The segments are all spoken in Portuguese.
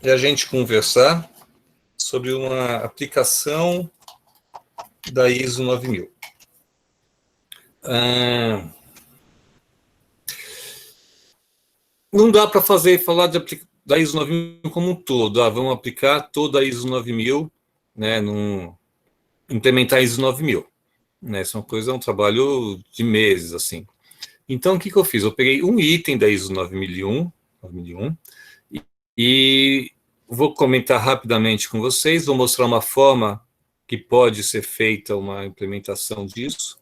e a gente conversar sobre uma aplicação da ISO 9000. Não dá para falar da ISO 9000 como um todo. Vamos aplicar toda a ISO 9000, né, implementar a ISO 9000. Né, isso é um trabalho de meses, assim. Então, o que eu fiz? Eu peguei um item da ISO 9001 e vou comentar rapidamente com vocês, vou mostrar uma forma que pode ser feita uma implementação disso,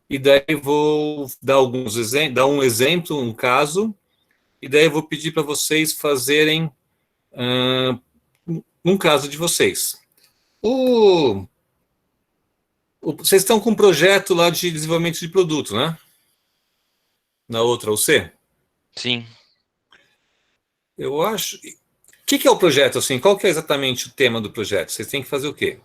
e daí vou dar um exemplo, um caso, e daí eu vou pedir para vocês fazerem um caso de vocês. Vocês estão com um projeto lá de desenvolvimento de produto, né? Na outra UC? Sim. Eu acho... O que é o projeto, assim? Qual que é exatamente o tema do projeto? Vocês têm que fazer o quê?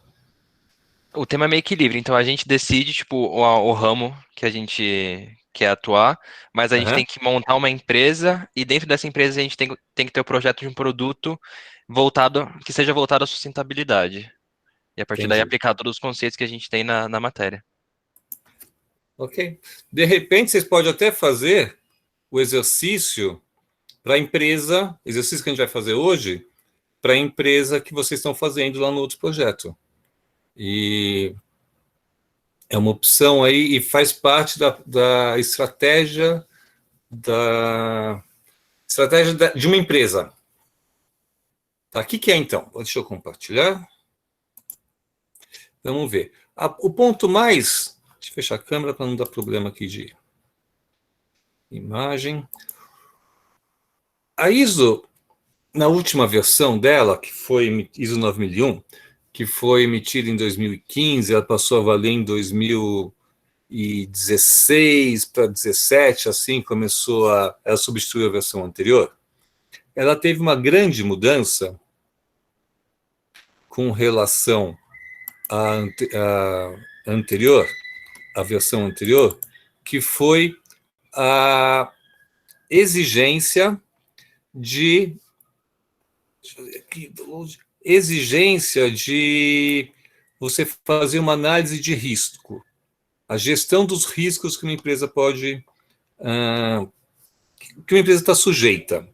O tema é meio que livre, então a gente decide, tipo, o ramo que a gente quer atuar, mas a gente tem que montar uma empresa e dentro dessa empresa a gente tem que ter o projeto de um produto que seja voltado à sustentabilidade. E a partir daí Entendi. aplicar todos os conceitos que a gente tem na matéria. Ok. De repente, vocês podem até fazer o exercício para a empresa, exercício que a gente vai fazer hoje, para a empresa que vocês estão fazendo lá no outro projeto. E é uma opção aí e faz parte da estratégia de uma empresa. Tá? O que é, então? Deixa eu compartilhar. Vamos ver. O ponto mais... Deixa eu fechar a câmera para não dar problema aqui de imagem. A ISO, na última versão dela, que foi ISO 9001, que foi emitida em 2015, ela passou a valer em 2016 para 2017, assim, ela substituiu a versão anterior. Ela teve uma grande mudança com relação à versão anterior, que foi a exigência de você fazer uma análise de risco, a gestão dos riscos que uma empresa que uma empresa está sujeita.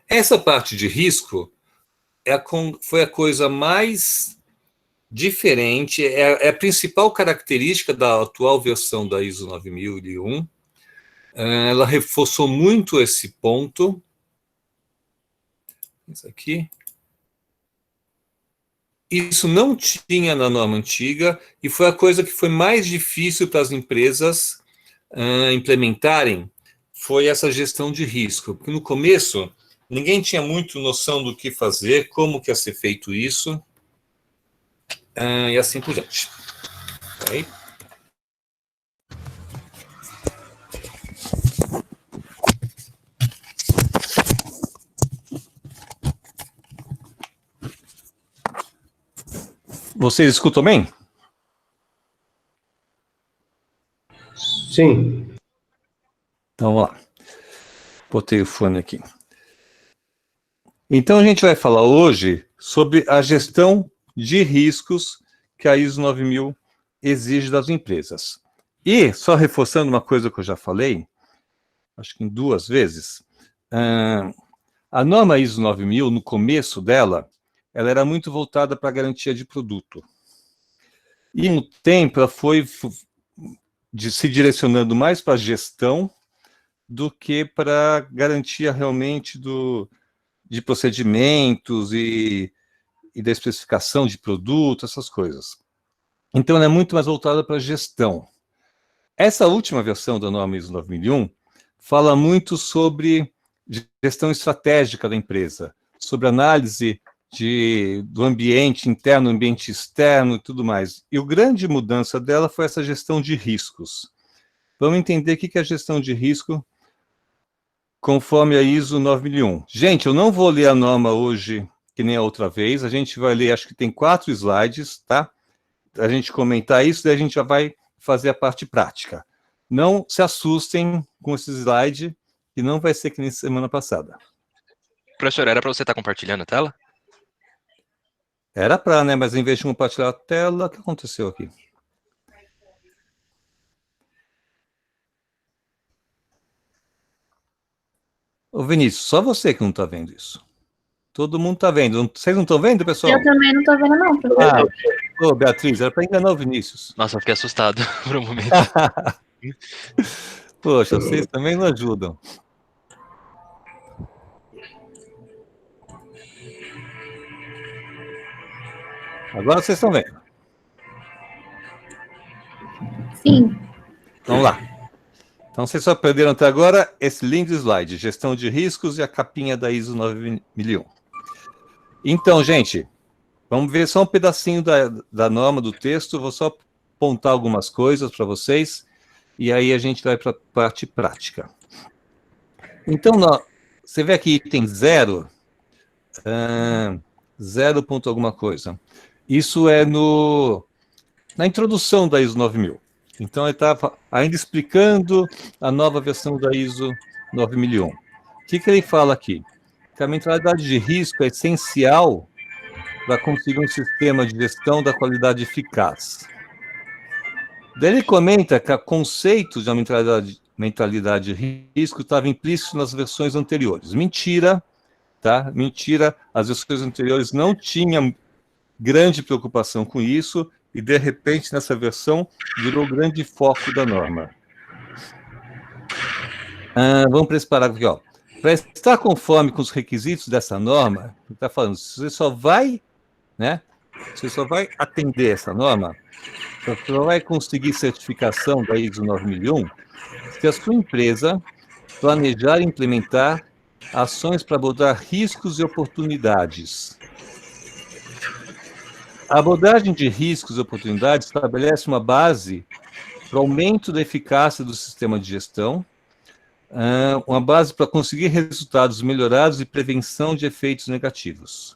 Essa parte de risco foi a coisa mais diferente, é a principal característica da atual versão da ISO 9001. Ela reforçou muito esse ponto. Isso aqui. Isso não tinha na norma antiga e foi a coisa que foi mais difícil para as empresas implementarem, foi essa gestão de risco. Porque no começo, ninguém tinha muito noção do que fazer, como que ia ser feito isso, e assim por diante. Okay? Vocês escutam bem? Sim. Então, vamos lá. Botei o fone aqui. Então, a gente vai falar hoje sobre a gestão de riscos que a ISO 9000 exige das empresas. E, só reforçando uma coisa que eu já falei, acho que em 2 vezes, a norma ISO 9000, no começo dela, ela era muito voltada para a garantia de produto. E, no tempo, ela foi se direcionando mais para a gestão do que para garantia realmente de procedimentos e da especificação de produto, essas coisas. Então, ela é muito mais voltada para a gestão. Essa última versão da norma ISO 9001 fala muito sobre gestão estratégica da empresa, sobre análise do ambiente interno, ambiente externo e tudo mais. E a grande mudança dela foi essa gestão de riscos. Vamos entender o que é a gestão de risco conforme a ISO 9001. Gente, eu não vou ler a norma hoje, que nem a outra vez, a gente vai ler, acho que tem 4 slides, tá? A gente comentar isso, daí a gente já vai fazer a parte prática. Não se assustem com esse slide, que não vai ser que nem semana passada. Professor, era para você estar compartilhando a tela? Era para, né? Mas em vez de compartilhar a tela, o que aconteceu aqui? Ô, Vinícius, só você que não está vendo isso. Todo mundo está vendo. Vocês não estão vendo, pessoal? Eu também não tô vendo, não, professor. Ô, Beatriz, era para enganar o Vinícius. Nossa, eu fiquei assustado por um momento. Poxa, vocês também não ajudam. Agora vocês estão vendo. Sim. Vamos lá. Então, vocês só perderam até agora esse lindo slide, gestão de riscos e a capinha da ISO 9001. Então, gente, vamos ver só um pedacinho da norma do texto, vou só apontar algumas coisas para vocês, e aí a gente vai para a parte prática. Então, você vê aqui item 0, 0 ponto alguma coisa. Isso é na introdução da ISO 9000. Então, ele estava ainda explicando a nova versão da ISO 9001. O que ele fala aqui? Que a mentalidade de risco é essencial para conseguir um sistema de gestão da qualidade eficaz. Daí ele comenta que o conceito de mentalidade de risco estava implícito nas versões anteriores. Mentira, tá? Mentira, as versões anteriores não tinham grande preocupação com isso, e, de repente, nessa versão, virou grande foco da norma. Vamos para esse parágrafo aqui, ó. Para estar conforme com os requisitos dessa norma, está falando, você só vai atender essa norma, você só vai conseguir certificação da ISO 9001 se a sua empresa planejar e implementar ações para abordar riscos e oportunidades. A abordagem de riscos e oportunidades estabelece uma base para o aumento da eficácia do sistema de gestão, uma base para conseguir resultados melhorados e prevenção de efeitos negativos.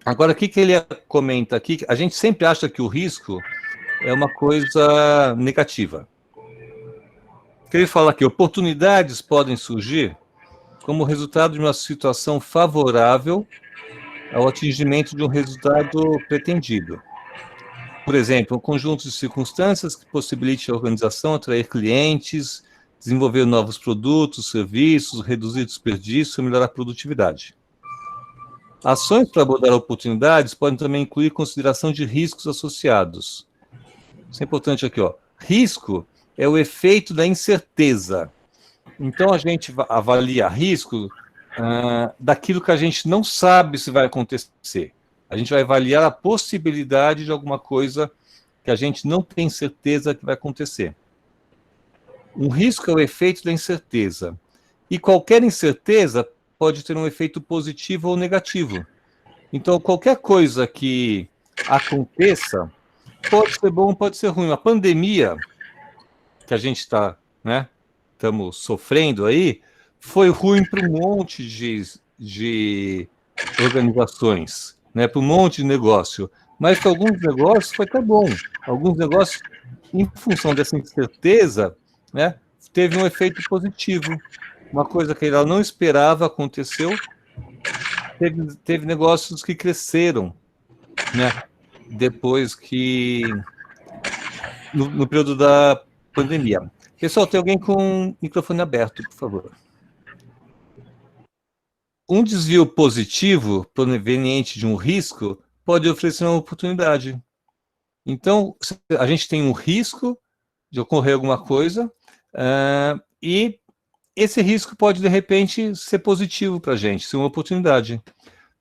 Agora, o que ele comenta aqui? A gente sempre acha que o risco é uma coisa negativa. O que ele fala aqui? Oportunidades podem surgir como resultado de uma situação favorável ao atingimento de um resultado pretendido. Por exemplo, um conjunto de circunstâncias que possibilite a organização atrair clientes, desenvolver novos produtos, serviços, reduzir desperdício e melhorar a produtividade. Ações para abordar oportunidades podem também incluir consideração de riscos associados. Isso é importante aqui, ó. Risco é o efeito da incerteza. Então, a gente avalia risco daquilo que a gente não sabe se vai acontecer. A gente vai avaliar a possibilidade de alguma coisa que a gente não tem certeza que vai acontecer. Um risco é o efeito da incerteza. E qualquer incerteza pode ter um efeito positivo ou negativo. Então, qualquer coisa que aconteça pode ser bom, pode ser ruim. A pandemia que a gente está, estamos sofrendo aí, foi ruim para um monte de organizações, para um monte de negócio. Mas para alguns negócios foi até bom. Alguns negócios, em função dessa incerteza, teve um efeito positivo. Uma coisa que ela não esperava aconteceu. Teve negócios que cresceram, depois que no período da pandemia. Pessoal, tem alguém com o microfone aberto, por favor. Um desvio positivo proveniente de um risco pode oferecer uma oportunidade. Então, a gente tem um risco de ocorrer alguma coisa, e esse risco pode, de repente, ser positivo para a gente, ser uma oportunidade.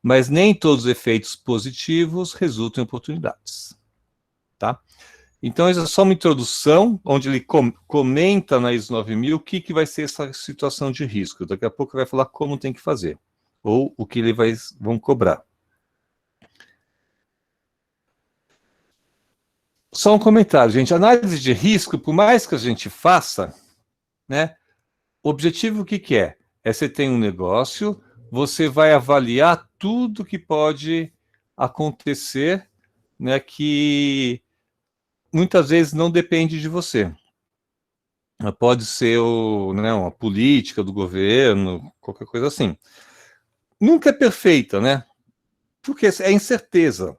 Mas nem todos os efeitos positivos resultam em oportunidades. Tá? Então, essa é só uma introdução, onde ele comenta na ISO 9000 o que vai ser essa situação de risco. Daqui a pouco ele vai falar como tem que fazer, ou o que vão cobrar. Só um comentário, gente. Análise de risco, por mais que a gente faça, o objetivo o que é? Você tem um negócio, você vai avaliar tudo que pode acontecer, que muitas vezes não depende de você. Pode ser uma política do governo, qualquer coisa assim. nunca é perfeita, né? Porque é incerteza.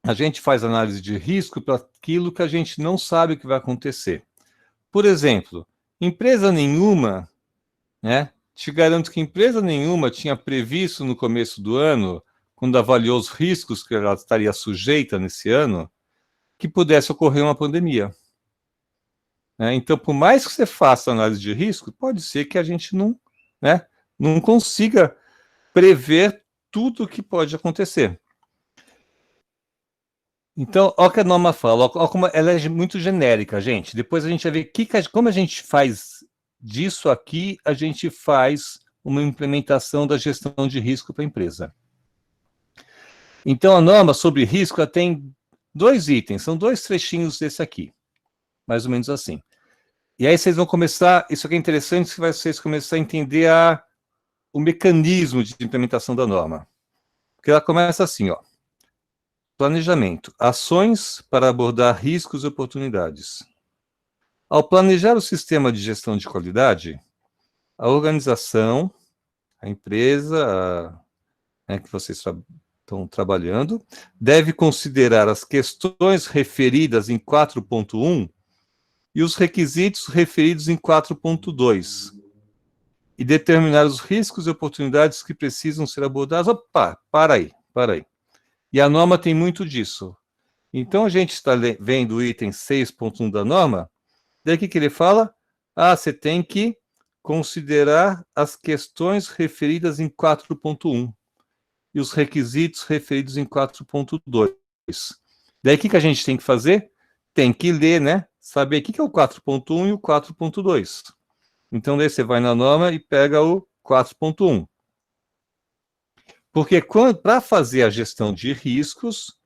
A gente faz análise de risco para aquilo que a gente não sabe que vai acontecer. Por exemplo, empresa nenhuma, né? Te garanto que empresa nenhuma tinha previsto no começo do ano, quando avaliou os riscos que ela estaria sujeita nesse ano, que pudesse ocorrer uma pandemia. Né? Então, por mais que você faça análise de risco, pode ser que a gente não, né, não consiga prever tudo o que pode acontecer. Então, olha o que a norma fala, olha como ela é muito genérica, gente. Depois a gente vai ver como a gente faz disso aqui, a gente faz uma implementação da gestão de risco para a empresa. Então, a norma sobre risco ela tem 2 itens, são 2 trechinhos desse aqui, mais ou menos assim. E aí vocês vão começar, isso aqui é interessante, se vocês começarem a entender o mecanismo de implementação da norma. Porque ela começa assim, ó. Planejamento. Ações para abordar riscos e oportunidades. Ao planejar o sistema de gestão de qualidade, a organização, a empresa que vocês estão trabalhando, deve considerar as questões referidas em 4.1 e os requisitos referidos em 4.2 e determinar os riscos e oportunidades que precisam ser abordados. Opa, para aí. E a norma tem muito disso. Então, a gente está vendo o item 6.1 da norma, daí o que ele fala? Você tem que considerar as questões referidas em 4.1 e os requisitos referidos em 4.2. Daí o que a gente tem que fazer? Tem que ler, né? Saber o que é o 4.1 e o 4.2. Então, daí você vai na norma e pega o 4.1. Porque para fazer a gestão de riscos,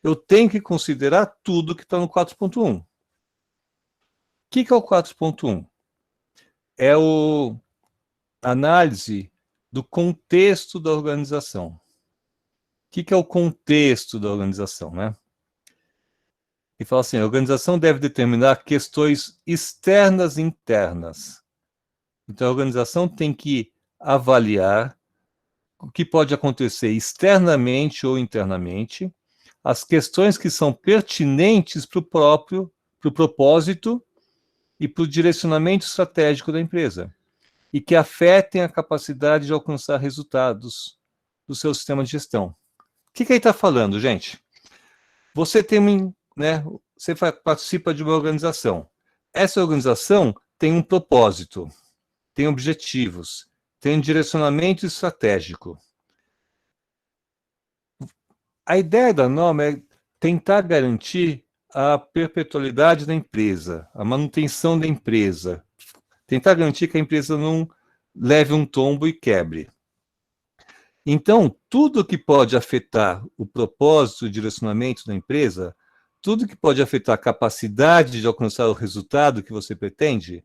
eu tenho que considerar tudo que está no 4.1. O que é o 4.1? É a análise do contexto da organização. O que é o contexto da organização, né? E fala assim, a organização deve determinar questões externas e internas. Então, a organização tem que avaliar o que pode acontecer externamente ou internamente, as questões que são pertinentes para o propósito e para o direcionamento estratégico da empresa, e que afetem a capacidade de alcançar resultados do seu sistema de gestão. O que ele está falando, gente? Você tem, né, você participa de uma organização. Essa organização tem um propósito, tem objetivos, tem um direcionamento estratégico. A ideia da norma é tentar garantir a perpetualidade da empresa, a manutenção da empresa, tentar garantir que a empresa não leve um tombo e quebre. Então, tudo que pode afetar o propósito e o direcionamento da empresa, tudo que pode afetar a capacidade de alcançar o resultado que você pretende,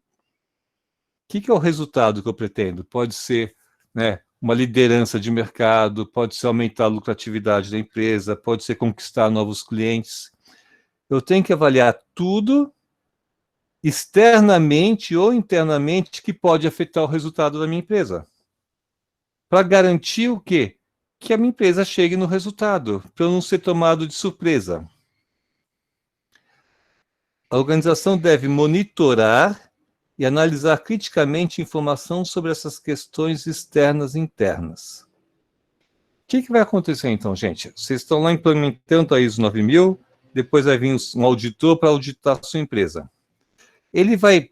o que é o resultado que eu pretendo? Pode ser, né, uma liderança de mercado, pode ser aumentar a lucratividade da empresa, pode ser conquistar novos clientes. Eu tenho que avaliar tudo externamente ou internamente que pode afetar o resultado da minha empresa. Para garantir o quê? Que a minha empresa chegue no resultado, para eu não ser tomado de surpresa. A organização deve monitorar e analisar criticamente informação sobre essas questões externas e internas. O que vai acontecer então, gente? Vocês estão lá implementando a ISO 9000, depois vai vir um auditor para auditar a sua empresa. Ele vai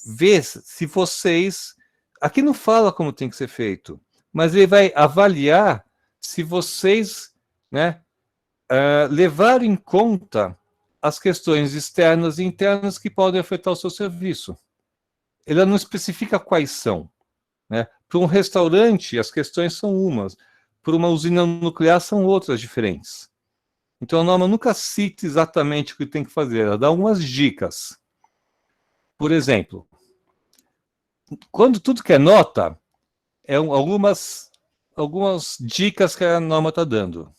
ver se vocês... Aqui não fala como tem que ser feito, mas ele vai avaliar se vocês, né, levaram em conta as questões externas e internas que podem afetar o seu serviço. Ele não especifica quais são. Né? Para um restaurante, as questões são umas. Para uma usina nuclear, são outras diferentes. Então, a norma nunca cita exatamente o que tem que fazer. Ela dá algumas dicas. Por exemplo, quando tudo que é nota, algumas dicas que a norma está dando.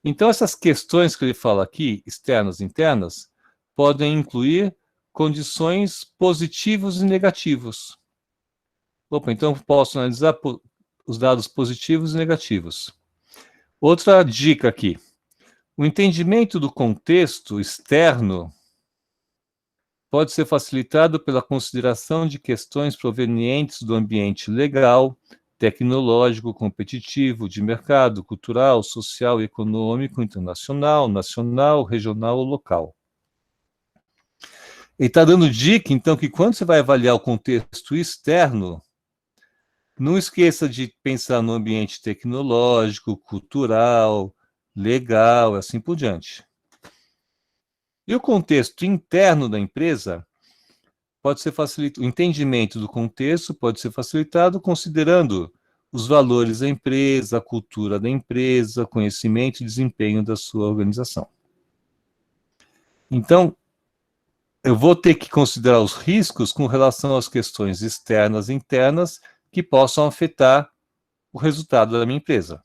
Então, essas questões que ele fala aqui, externas e internas, podem incluir condições positivos e negativos. Opa, então posso analisar os dados positivos e negativos. Outra dica aqui. O entendimento do contexto externo pode ser facilitado pela consideração de questões provenientes do ambiente legal, tecnológico, competitivo, de mercado, cultural, social, econômico, internacional, nacional, regional ou local. Ele está dando dica, então, que quando você vai avaliar o contexto externo, não esqueça de pensar no ambiente tecnológico, cultural, legal, assim por diante. E o contexto interno da empresa pode ser facilitado, o entendimento do contexto pode ser facilitado considerando os valores da empresa, a cultura da empresa, conhecimento e desempenho da sua organização. Então, eu vou ter que considerar os riscos com relação às questões externas e internas que possam afetar o resultado da minha empresa.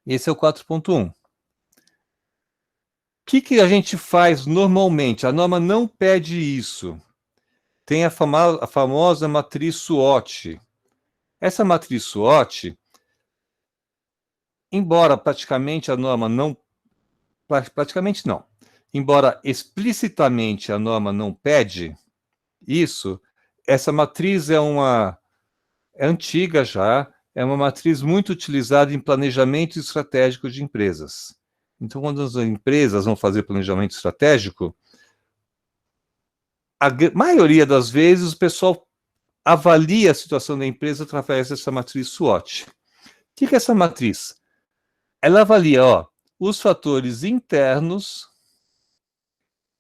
Esse é o 4.1. O que a gente faz normalmente? A norma não pede isso. Tem a famosa matriz SWOT. Essa matriz SWOT, embora praticamente a norma não... Praticamente não. Embora explicitamente a norma não pede isso, essa matriz é antiga já, é uma matriz muito utilizada em planejamento estratégico de empresas. Então, quando as empresas vão fazer planejamento estratégico, a maioria das vezes o pessoal avalia a situação da empresa através dessa matriz SWOT. O que é essa matriz? Ela avalia, os fatores internos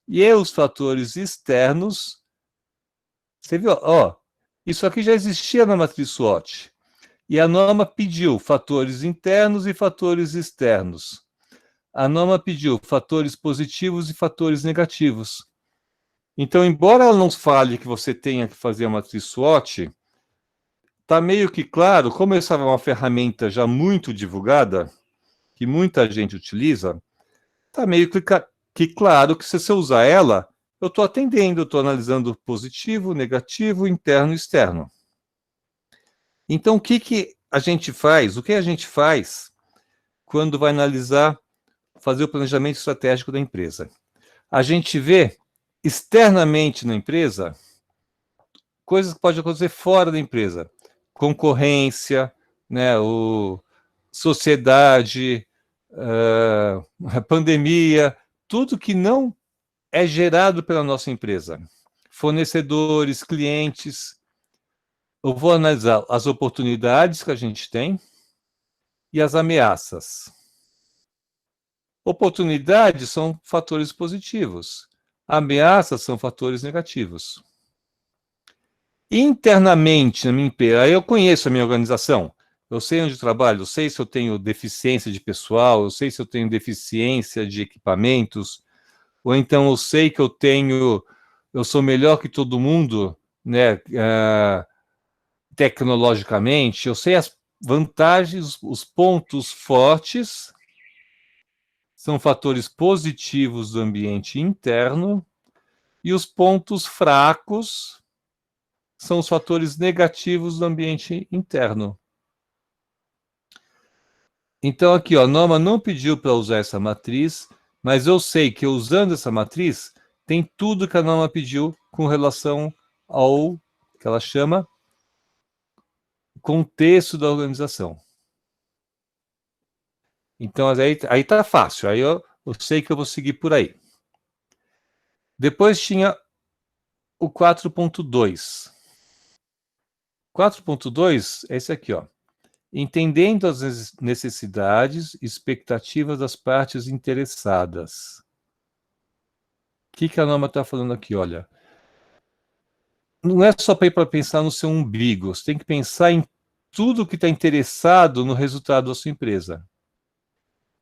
e os fatores externos. Você viu? Isso aqui já existia na matriz SWOT. E a norma pediu fatores internos e fatores externos. A norma pediu fatores positivos e fatores negativos. Então, embora ela não fale que você tenha que fazer a matriz SWOT, está meio que claro, como essa é uma ferramenta já muito divulgada, que muita gente utiliza, está meio que claro que se você usar ela, eu estou atendendo, eu estou analisando positivo, negativo, interno e externo. Então, o que a gente faz? O que a gente faz quando vai analisar, fazer o planejamento estratégico da empresa? A gente vê externamente na empresa coisas que podem acontecer fora da empresa. Concorrência, né, sociedade, pandemia, tudo que não é gerado pela nossa empresa. Fornecedores, clientes. Eu vou analisar as oportunidades que a gente tem e as ameaças. Oportunidades são fatores positivos. Ameaças são fatores negativos. Internamente, na minha empresa, eu conheço a minha organização. Eu sei onde eu trabalho, eu sei se eu tenho deficiência de pessoal, eu sei se eu tenho deficiência de equipamentos, ou então eu sei que eu sou melhor que todo mundo, né, tecnologicamente, eu sei as vantagens, os pontos fortes são fatores positivos do ambiente interno e os pontos fracos são os fatores negativos do ambiente interno. Então, aqui, a norma não pediu para usar essa matriz, mas eu sei que usando essa matriz, tem tudo que a norma pediu com relação ao que ela chama contexto da organização. Então, aí está fácil, aí eu sei que eu vou seguir por aí. Depois tinha o 4.2. 4.2 é esse aqui, entendendo as necessidades e expectativas das partes interessadas. O que a norma está falando aqui? Olha, não é só para ir para pensar no seu umbigo, você tem que pensar em tudo que está interessado no resultado da sua empresa.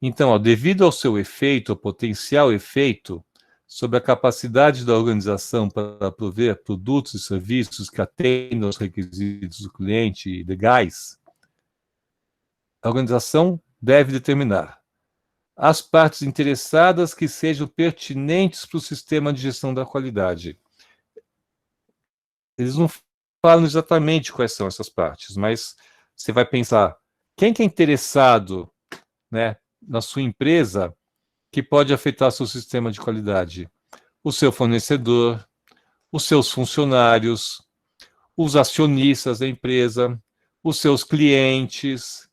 Então, devido ao seu efeito, ao potencial efeito, sobre a capacidade da organização para prover produtos e serviços que atendam aos requisitos do cliente legais, a organização deve determinar as partes interessadas que sejam pertinentes para o sistema de gestão da qualidade. Eles não falam exatamente quais são essas partes, mas você vai pensar, quem que é interessado, né, na sua empresa que pode afetar seu sistema de qualidade? O seu fornecedor, os seus funcionários, os acionistas da empresa, os seus clientes,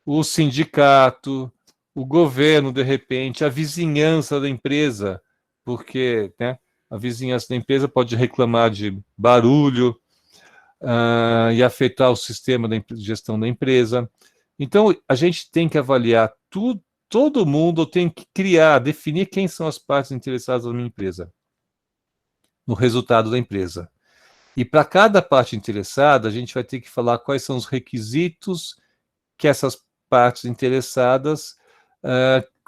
o sindicato, o governo, de repente, a vizinhança da empresa, porque, né, a vizinhança da empresa pode reclamar de barulho e afetar o sistema de gestão da empresa. Então, a gente tem que avaliar tudo, todo mundo tem que criar, definir quem são as partes interessadas na minha empresa, no resultado da empresa. E para cada parte interessada, a gente vai ter que falar quais são os requisitos que essas partes interessadas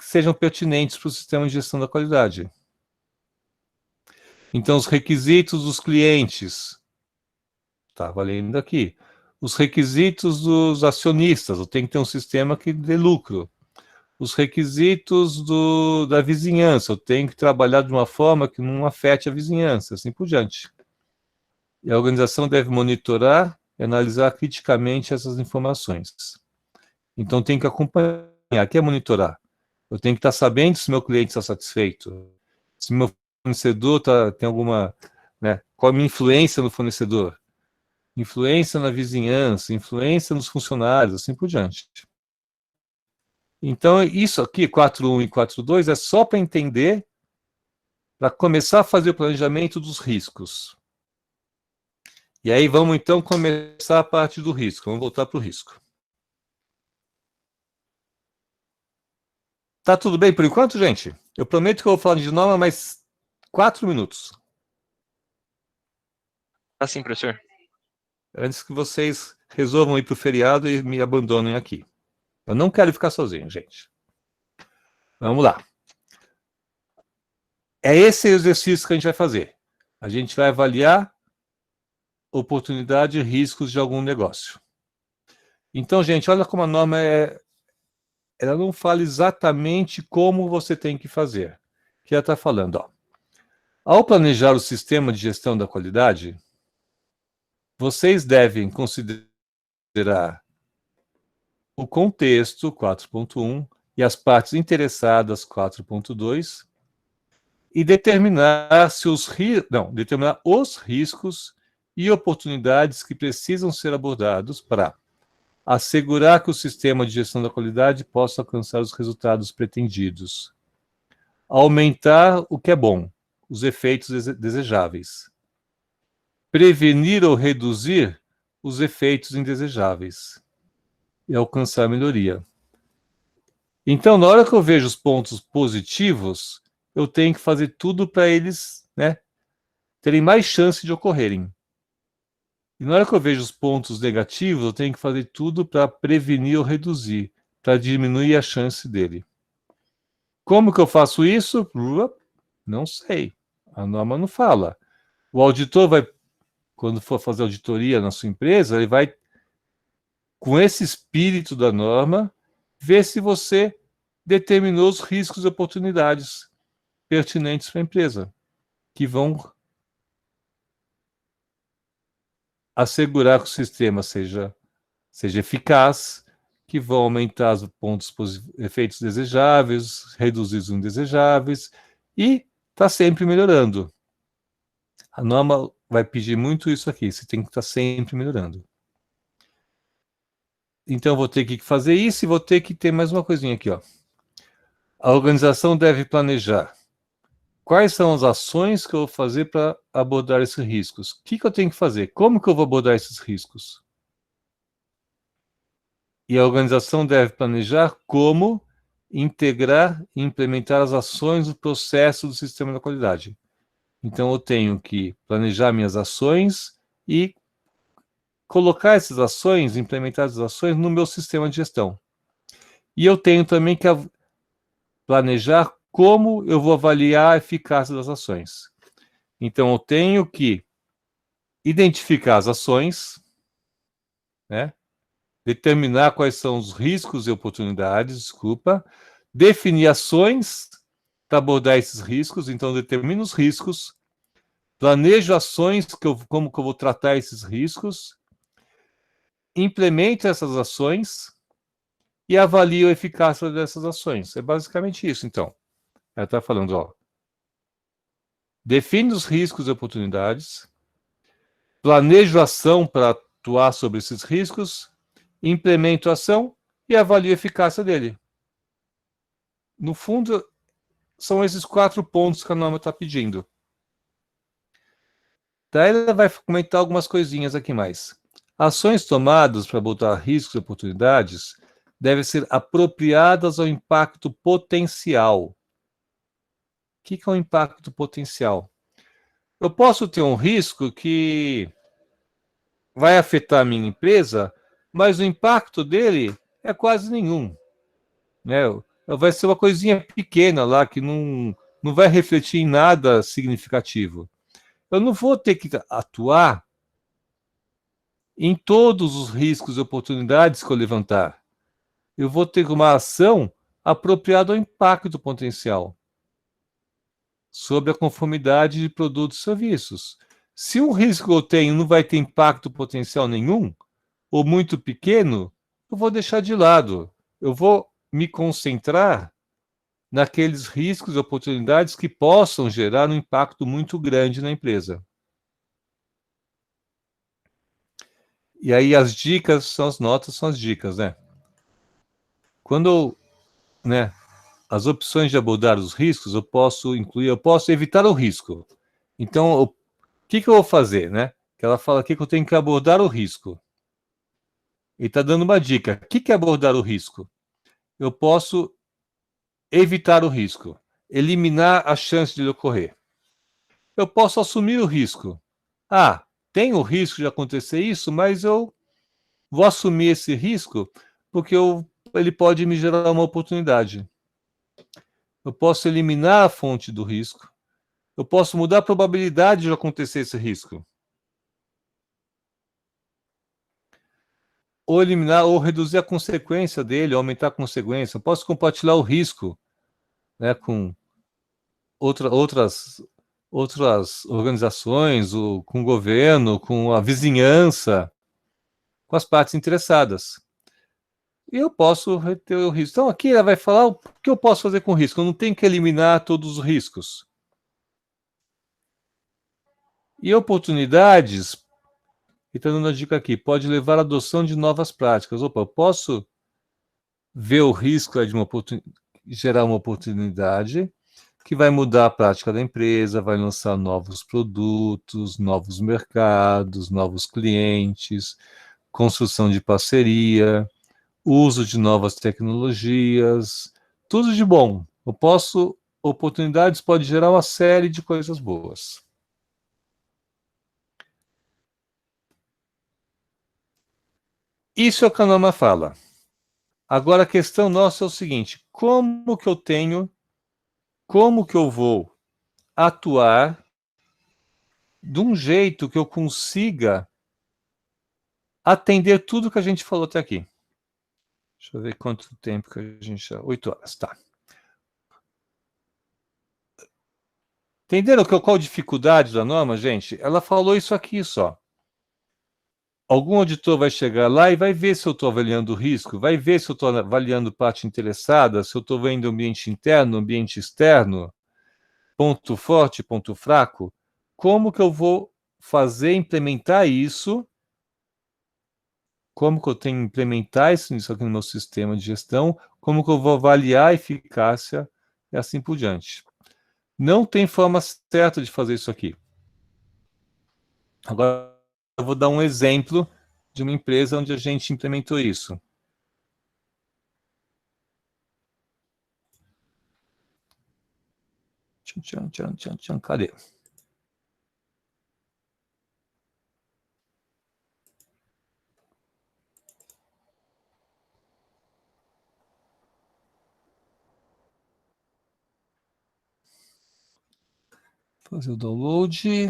sejam pertinentes para o sistema de gestão da qualidade. Então, os requisitos dos clientes, está valendo aqui. Os requisitos dos acionistas, eu tenho que ter um sistema que dê lucro. Os requisitos da vizinhança, eu tenho que trabalhar de uma forma que não afete a vizinhança, assim por diante. E a organização deve monitorar e analisar criticamente essas informações. Então, tem que acompanhar. O que é monitorar? Eu tenho que estar sabendo se meu cliente está satisfeito, se meu fornecedor tem alguma, né, qual a minha influência no fornecedor, influência na vizinhança, influência nos funcionários, assim por diante. Então, isso aqui, 4.1 e 4.2, é só para entender, para começar a fazer o planejamento dos riscos. E aí vamos, então, começar a parte do risco. Vamos voltar para o risco. Tá tudo bem por enquanto, gente? Eu prometo que eu vou falar de novo mais 4 minutos. Assim, professor. Antes que vocês resolvam ir para o feriado e me abandonem aqui. Eu não quero ficar sozinho, gente. Vamos lá. É esse exercício que a gente vai fazer. A gente vai avaliar oportunidade e riscos de algum negócio. Então, gente, olha como a norma ela não fala exatamente como você tem que fazer. Que ela está falando, ó. Ao planejar o sistema de gestão da qualidade, vocês devem considerar o contexto, 4.1, e as partes interessadas, 4.2, e determinar determinar os riscos e oportunidades que precisam ser abordados para assegurar que o sistema de gestão da qualidade possa alcançar os resultados pretendidos, aumentar o que é bom, os efeitos desejáveis, prevenir ou reduzir os efeitos indesejáveis e alcançar melhoria. Então, na hora que eu vejo os pontos positivos, eu tenho que fazer tudo para eles, né, terem mais chance de ocorrerem. E na hora que eu vejo os pontos negativos, eu tenho que fazer tudo para prevenir ou reduzir, para diminuir a chance dele. Como que eu faço isso? Não sei. A norma não fala. O auditor vai, quando for fazer auditoria na sua empresa, ele vai, com esse espírito da norma, ver se você determinou os riscos e oportunidades pertinentes para a empresa, que vão assegurar que o sistema seja eficaz, que vão aumentar os efeitos desejáveis, reduzir os indesejáveis, e está sempre melhorando. A norma vai pedir muito isso aqui, você tem que estar sempre melhorando. Então, eu vou ter que fazer isso e vou ter que ter mais uma coisinha aqui, ó. A organização deve planejar quais são as ações que eu vou fazer para abordar esses riscos. O que eu tenho que fazer? Como que eu vou abordar esses riscos? E a organização deve planejar como integrar e implementar as ações do processo do sistema da qualidade. Então, eu tenho que planejar minhas ações e colocar essas ações, implementar essas ações no meu sistema de gestão. E eu tenho também que planejar como eu vou avaliar a eficácia das ações. Então, eu tenho que identificar as ações, né? Determinar quais são os riscos e oportunidades, definir ações para abordar esses riscos, então determino os riscos, planejo ações, como que eu vou tratar esses riscos, implemento essas ações e avalio a eficácia dessas ações. É basicamente isso, então. Ela está falando, ó, define os riscos e oportunidades, planejo ação para atuar sobre esses riscos, implemento a ação e avalio a eficácia dele. No fundo, são esses 4 pontos que a norma está pedindo. Daí ela vai comentar algumas coisinhas aqui mais. Ações tomadas para abordar riscos e oportunidades devem ser apropriadas ao impacto potencial. O que é o impacto potencial? Eu posso ter um risco que vai afetar a minha empresa, mas o impacto dele é quase nenhum, né? Vai ser uma coisinha pequena lá que não vai refletir em nada significativo. Eu não vou ter que atuar em todos os riscos e oportunidades que eu levantar. Eu vou ter uma ação apropriada ao impacto potencial sobre a conformidade de produtos e serviços. Se um risco que eu tenho não vai ter impacto potencial nenhum, ou muito pequeno, eu vou deixar de lado. Eu vou me concentrar naqueles riscos e oportunidades que possam gerar um impacto muito grande na empresa. E aí as dicas são as notas, são as dicas, né? Quando, né, as opções de abordar os riscos, eu posso incluir, eu posso evitar o risco. Então, o que eu vou fazer, né? Que ela fala aqui que eu tenho que abordar o risco. E está dando uma dica. O que é abordar o risco? Eu posso evitar o risco, eliminar a chance de ele ocorrer. Eu posso assumir o risco. Ah, tem o risco de acontecer isso, mas eu vou assumir esse risco porque ele pode me gerar uma oportunidade. Eu posso eliminar a fonte do risco. Eu posso mudar a probabilidade de acontecer esse risco. Ou eliminar, ou reduzir a consequência dele, aumentar a consequência. Eu posso compartilhar o risco, né, com outras organizações, com o governo, com a vizinhança, com as partes interessadas. E eu posso reter o risco. Então, aqui ela vai falar o que eu posso fazer com o risco. Eu não tenho que eliminar todos os riscos. E oportunidades, e está dando a dica aqui, pode levar à adoção de novas práticas. Opa, eu posso ver o risco de gerar uma oportunidade que vai mudar a prática da empresa, vai lançar novos produtos, novos mercados, novos clientes, construção de parceria, uso de novas tecnologias, tudo de bom. Oportunidades pode gerar uma série de coisas boas. Isso é o que a norma fala. Agora a questão nossa é o seguinte: como que eu vou atuar de um jeito que eu consiga atender tudo que a gente falou até aqui? Deixa eu ver quanto tempo que a gente já... 8 horas, tá. Entenderam qual a dificuldade da norma, gente? Ela falou isso aqui só. Algum auditor vai chegar lá e vai ver se eu estou avaliando o risco, vai ver se eu estou avaliando parte interessada, se eu estou vendo ambiente interno, ambiente externo, ponto forte, ponto fraco. Como que eu vou fazer, implementar isso? Como que eu tenho que implementar isso aqui no meu sistema de gestão? Como que eu vou avaliar a eficácia e assim por diante? Não tem forma certa de fazer isso aqui. Agora, eu vou dar um exemplo de uma empresa onde a gente implementou isso. Cadê? Fazer o download.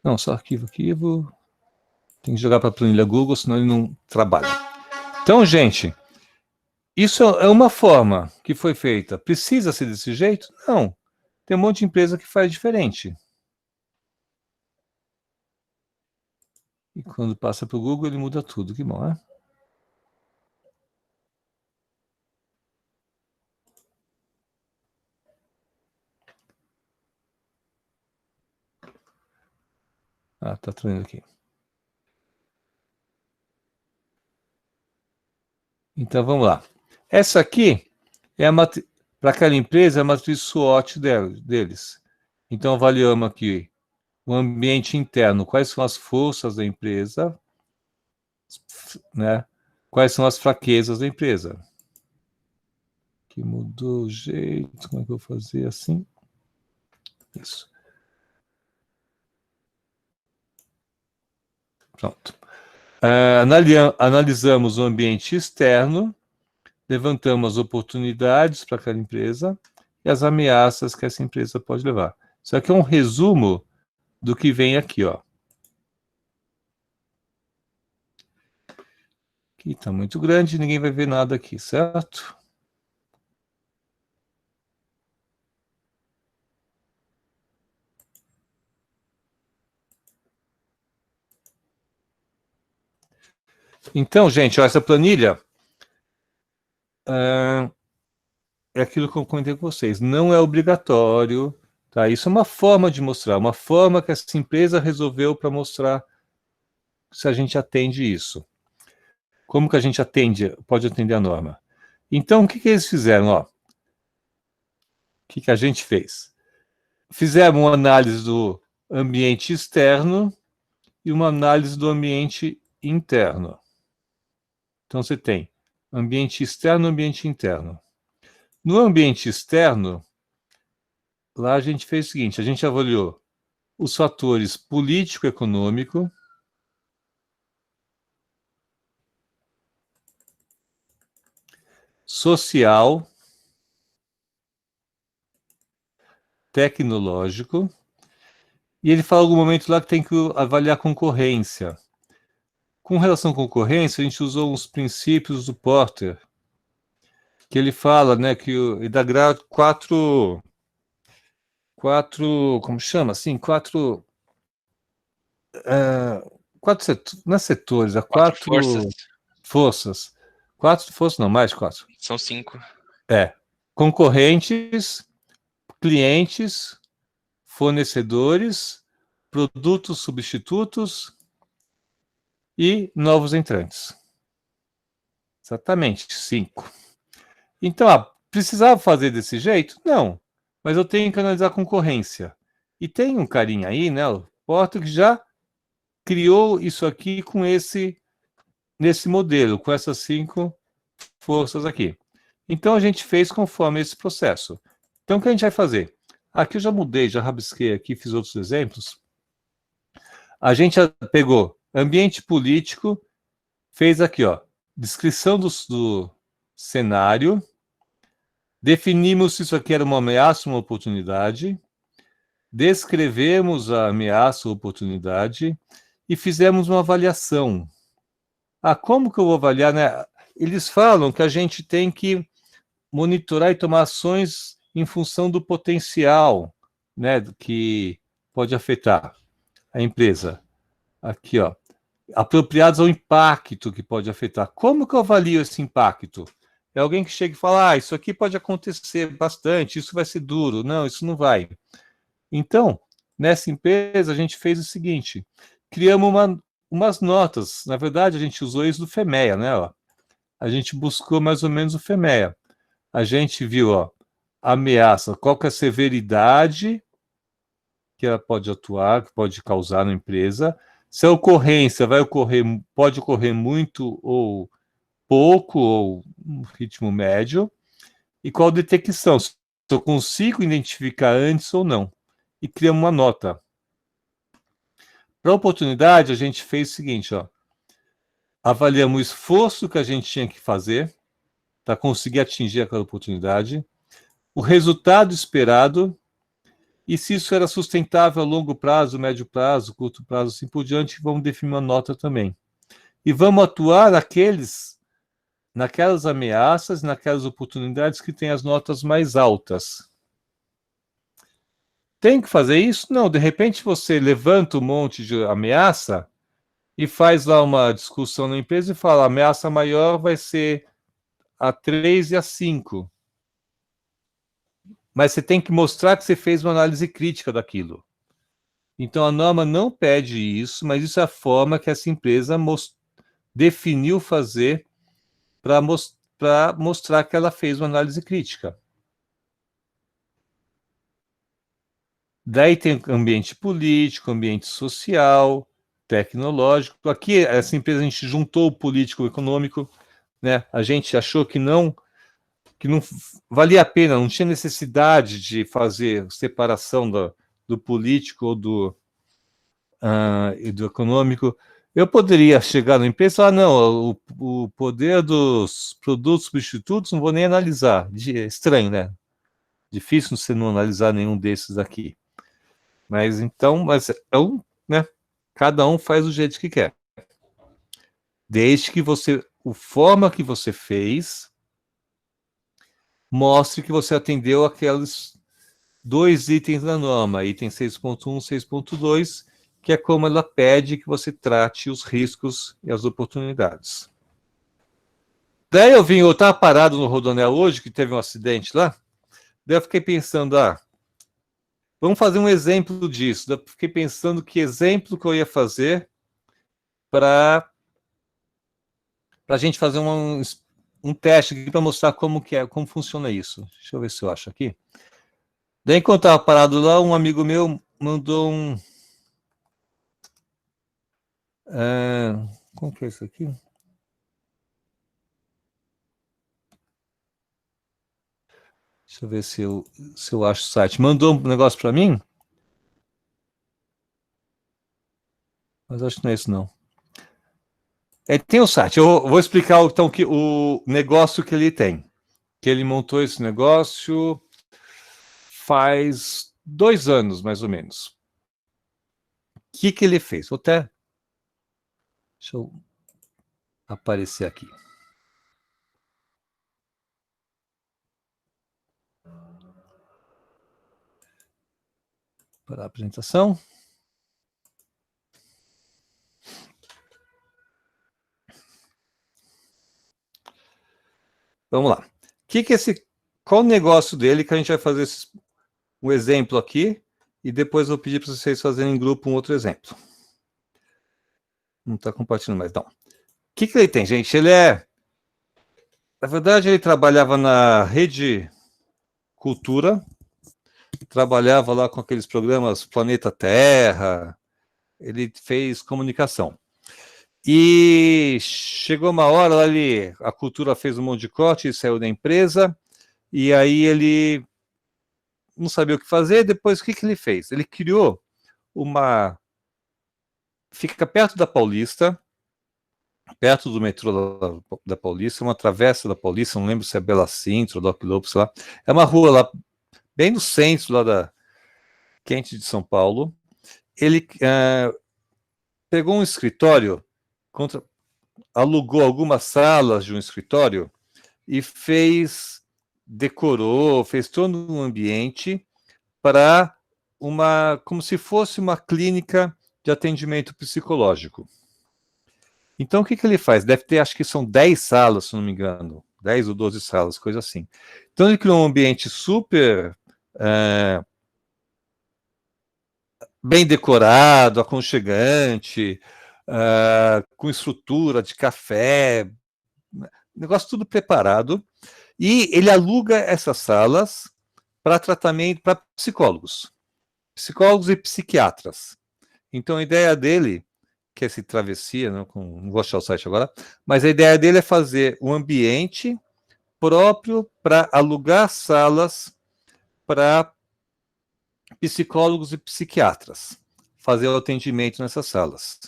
Não, só arquivo. Tem que jogar para a planilha Google, senão ele não trabalha. Então, gente, isso é uma forma que foi feita. Precisa ser desse jeito? Não. Tem um monte de empresa que faz diferente. E quando passa para o Google, ele muda tudo. Que bom, né? Ah, tá traindo aqui. Então, vamos lá. Essa aqui é para aquela empresa, é a matriz SWOT deles. Então, avaliamos aqui o ambiente interno, quais são as forças da empresa, né? Quais são as fraquezas da empresa. Que mudou o jeito, como é que eu vou fazer assim? Isso. Pronto. Analisamos o ambiente externo, levantamos as oportunidades para aquela empresa e as ameaças que essa empresa pode levar. Isso aqui é um resumo do que vem aqui, ó. Aqui está muito grande, ninguém vai ver nada aqui, certo? Então, gente, ó, essa planilha é aquilo que eu comentei com vocês. Não é obrigatório, tá? Isso é uma forma de mostrar, uma forma que essa empresa resolveu para mostrar se a gente atende isso. Como que a gente pode atender a norma? Então, o que eles fizeram? Ó, o que a gente fez? Fizemos uma análise do ambiente externo e uma análise do ambiente interno. Então, você tem ambiente externo e ambiente interno. No ambiente externo, lá a gente fez o seguinte, a gente avaliou os fatores político-econômico, social, tecnológico, e ele fala em algum momento lá que tem que avaliar a concorrência. Com relação à concorrência, a gente usou uns princípios do Porter, que ele fala, né, que ele dá quatro, como chama assim, quatro setores, não é setores, Quatro forças. forças. Quatro forças, não, mais quatro. São 5. Concorrentes, clientes, fornecedores, produtos substitutos e novos entrantes. Exatamente, 5. Então, precisava fazer desse jeito? Não, mas eu tenho que analisar a concorrência. E tem um carinha aí, né, o Porter, que já criou isso aqui nesse modelo, com essas 5 forças aqui. Então, a gente fez conforme esse processo. Então, o que a gente vai fazer? Aqui eu já mudei, já rabisquei aqui, fiz outros exemplos. A gente pegou ambiente político, fez aqui, ó, descrição do cenário, definimos se isso aqui era uma ameaça ou uma oportunidade, descrevemos a ameaça ou oportunidade e fizemos uma avaliação. Como que eu vou avaliar, né? Eles falam que a gente tem que monitorar e tomar ações em função do potencial, né, que pode afetar a empresa. Aqui, ó, apropriados ao impacto que pode afetar. Como que eu avalio esse impacto? É alguém que chega e fala, isso aqui pode acontecer bastante, isso vai ser duro. Não, isso não vai. Então, nessa empresa, a gente fez o seguinte, criamos umas notas. Na verdade, a gente usou isso do FEMEA, né? Ó. A gente buscou mais ou menos o FEMEA. A gente viu, ó, a ameaça, qual que é a severidade que ela pode atuar, que pode causar na empresa. Se a ocorrência pode ocorrer muito ou pouco, ou um ritmo médio, e qual detecção, se eu consigo identificar antes ou não. E criamos uma nota. Para a oportunidade, a gente fez o seguinte, ó, avaliamos o esforço que a gente tinha que fazer para conseguir atingir aquela oportunidade, o resultado esperado, e se isso era sustentável a longo prazo, médio prazo, curto prazo, assim por diante, vamos definir uma nota também. E vamos atuar naquelas ameaças, naquelas oportunidades que têm as notas mais altas. tem que fazer isso? Não, de repente você levanta um monte de ameaça e faz lá uma discussão na empresa e fala, a ameaça maior vai ser a 3 e a 5. Mas você tem que mostrar que você fez uma análise crítica daquilo. Então a norma não pede isso, mas isso é a forma que essa empresa definiu fazer para mostrar que ela fez uma análise crítica. Daí tem ambiente político, ambiente social, tecnológico. Aqui, essa empresa, a gente juntou o político e o econômico, né? A gente achou que não valia a pena, não tinha necessidade de fazer separação do político ou e do econômico. Eu poderia chegar na empresa e falar, não, o poder dos produtos substitutos não vou nem analisar. Estranho, né? Difícil você não analisar nenhum desses aqui. Mas né? Cada um faz do jeito que quer. Desde que a forma que você fez mostre que você atendeu aqueles 2 itens da norma, item 6.1, 6.2, que é como ela pede que você trate os riscos e as oportunidades. Daí eu estava parado no Rodoanel hoje, que teve um acidente lá, daí eu fiquei pensando, vamos fazer um exemplo disso. Eu fiquei pensando que exemplo que eu ia fazer para a gente fazer um teste aqui para mostrar como funciona isso. Deixa eu ver se eu acho aqui. Daí, enquanto estava parado lá, um amigo meu mandou um... como que é isso aqui? Deixa eu ver se eu acho o site. Mandou um negócio para mim? Mas acho que não é isso, não. Tem o site. Eu vou explicar, então, o negócio que ele tem. Que ele montou esse negócio faz 2 anos, mais ou menos. O que ele fez? Deixa eu aparecer aqui. Para a apresentação. Vamos lá. Qual o negócio dele que a gente vai fazer um exemplo aqui e depois eu vou pedir para vocês fazerem em grupo um outro exemplo. Não está compartilhando mais, não. O que ele tem, gente? Na verdade, ele trabalhava na Rede Cultura, trabalhava lá com aqueles programas Planeta Terra, ele fez comunicação. E chegou uma hora, a Cultura fez um monte de corte, ele saiu da empresa, e aí ele não sabia o que fazer. Depois, o que ele fez? Ele criou fica perto da Paulista, perto do metrô da Paulista, uma travessa da Paulista, não lembro se é Bela Sintra ou Doc Lopes lá. É uma rua lá, bem no centro lá da quente de São Paulo. Ele pegou um escritório, alugou algumas salas de um escritório e decorou, fez todo um ambiente para como se fosse uma clínica de atendimento psicológico. Então, o que ele faz? Deve ter, acho que são 10 salas, se não me engano, 10 ou 12 salas, coisa assim. Então, ele criou um ambiente super bem decorado, aconchegante, com estrutura de café, negócio tudo preparado, e ele aluga essas salas para tratamento para psicólogos e psiquiatras. Então a ideia dele, que é esse travessia, não vou achar o site agora, mas a ideia dele é fazer um ambiente próprio para alugar salas para psicólogos e psiquiatras, fazer o atendimento nessas salas.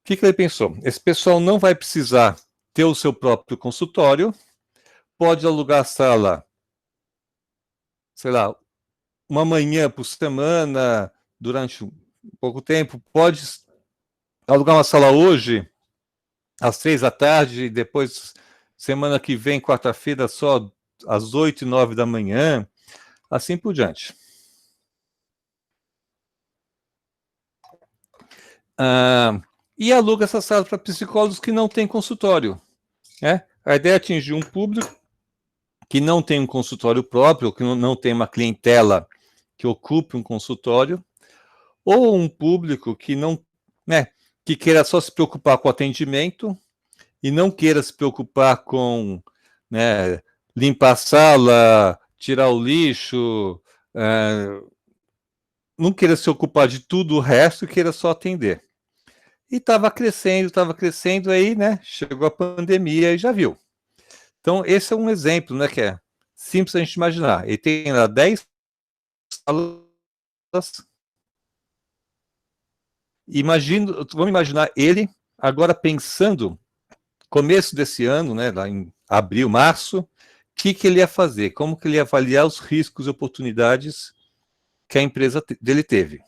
O que ele pensou? Esse pessoal não vai precisar ter o seu próprio consultório, pode alugar a sala, sei lá, uma manhã por semana, durante pouco tempo, pode alugar uma sala hoje, às 3 da tarde, e depois, semana que vem, quarta-feira, só às 8 e 9 da manhã, assim por diante. E aluga essas salas para psicólogos que não têm consultório. Né? A ideia é atingir um público que não tem um consultório próprio, que não tem uma clientela que ocupe um consultório, ou um público que não, né, que queira só se preocupar com o atendimento e não queira se preocupar com, né, limpar a sala, tirar o lixo, não queira se ocupar de tudo o resto e queira só atender. E estava crescendo, aí, né, chegou a pandemia e já viu. Então, esse é um exemplo, né, que é simples a gente imaginar. Ele tem lá 10 salas. Vamos imaginar ele agora pensando, começo desse ano, né, lá em abril, março, o que ele ia fazer, como que ele ia avaliar os riscos e oportunidades que a empresa dele teve.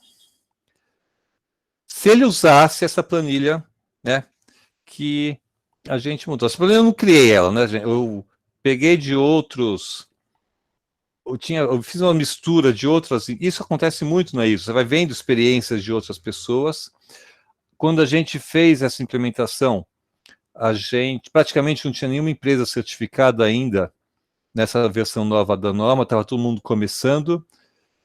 Se ele usasse essa planilha, né, que a gente montou. Essa planilha eu não criei ela, né, gente? Eu peguei de outros... Eu fiz uma mistura de outras... Isso acontece muito, não é isso? Você vai vendo experiências de outras pessoas. Quando a gente fez essa implementação, a gente praticamente não tinha nenhuma empresa certificada ainda nessa versão nova da norma, estava todo mundo começando.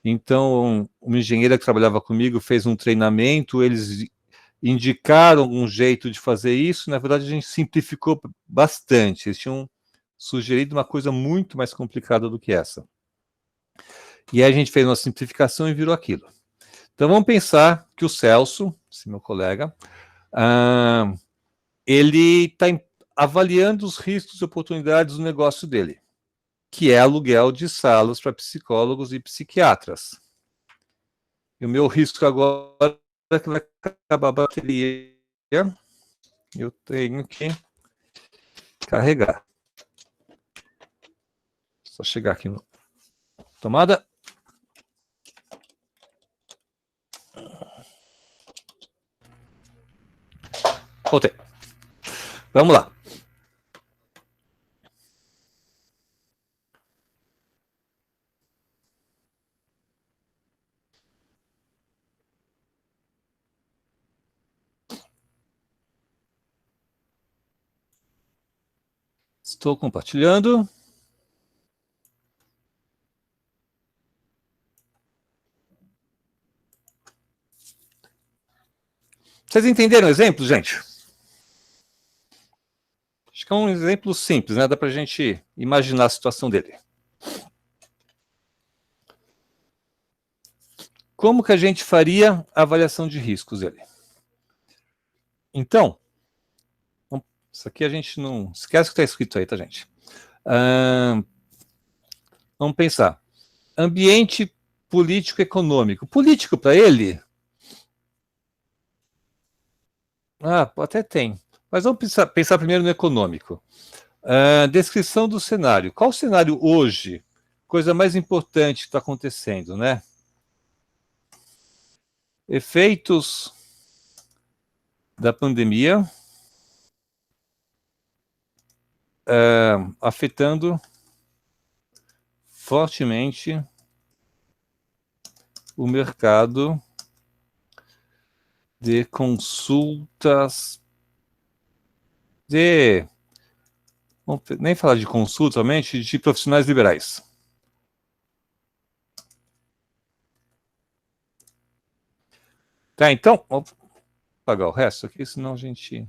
Então, uma engenheira que trabalhava comigo fez um treinamento, eles indicaram um jeito de fazer isso, na verdade a gente simplificou bastante, eles tinham sugerido uma coisa muito mais complicada do que essa. E aí a gente fez uma simplificação e virou aquilo. Então vamos pensar que o Celso, esse meu colega, ele está avaliando os riscos e oportunidades do negócio dele, que é aluguel de salas para psicólogos e psiquiatras. E o meu risco agora é que vai acabar a bateria. Eu tenho que carregar. Só chegar aqui no tomada. Voltei. Vamos lá. Estou compartilhando. Vocês entenderam o exemplo, gente? Acho que é um exemplo simples, né? Dá para a gente imaginar a situação dele. Como que a gente faria a avaliação de riscos dele? Então, isso aqui a gente não... Esquece o que está escrito aí, tá, gente? Vamos pensar. Ambiente político-econômico. Político, para ele... até tem. Mas vamos pensar primeiro no econômico. Descrição do cenário. Qual o cenário hoje? Coisa mais importante que está acontecendo, né? Efeitos da pandemia afetando fortemente o mercado de consultas vamos nem falar de consulta somente, de profissionais liberais. Tá, então, vou apagar o resto aqui, senão a gente...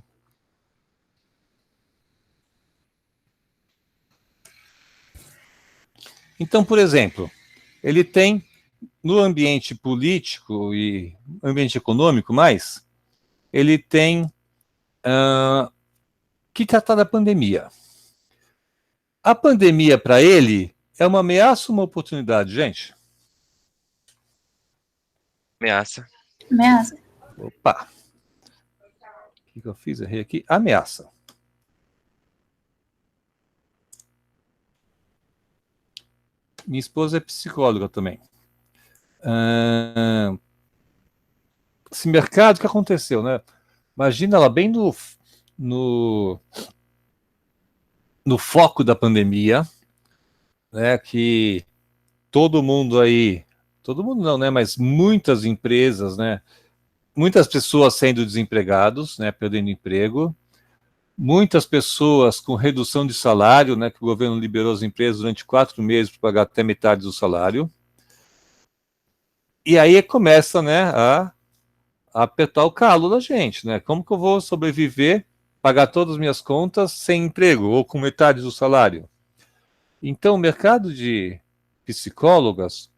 Então, por exemplo, ele tem no ambiente político e ambiente econômico, mais, ele tem que tratar da pandemia. A pandemia, para ele, é uma ameaça ou uma oportunidade, gente? Ameaça. Ameaça. Opa! O que eu fiz? Errei aqui. Ameaça. Minha esposa é psicóloga também. Esse mercado, o que aconteceu, né? Imagina ela bem no foco da pandemia, né? Que todo mundo aí, todo mundo não, né? Mas muitas empresas, né? muitas pessoas sendo desempregados, né, perdendo emprego, muitas pessoas com redução de salário, né, que o governo liberou as empresas durante 4 meses para pagar até metade do salário. E aí começa, né, a apertar o calo da gente, né? Como que eu vou sobreviver, pagar todas as minhas contas sem emprego ou com metade do salário? Então, o mercado de psicólogos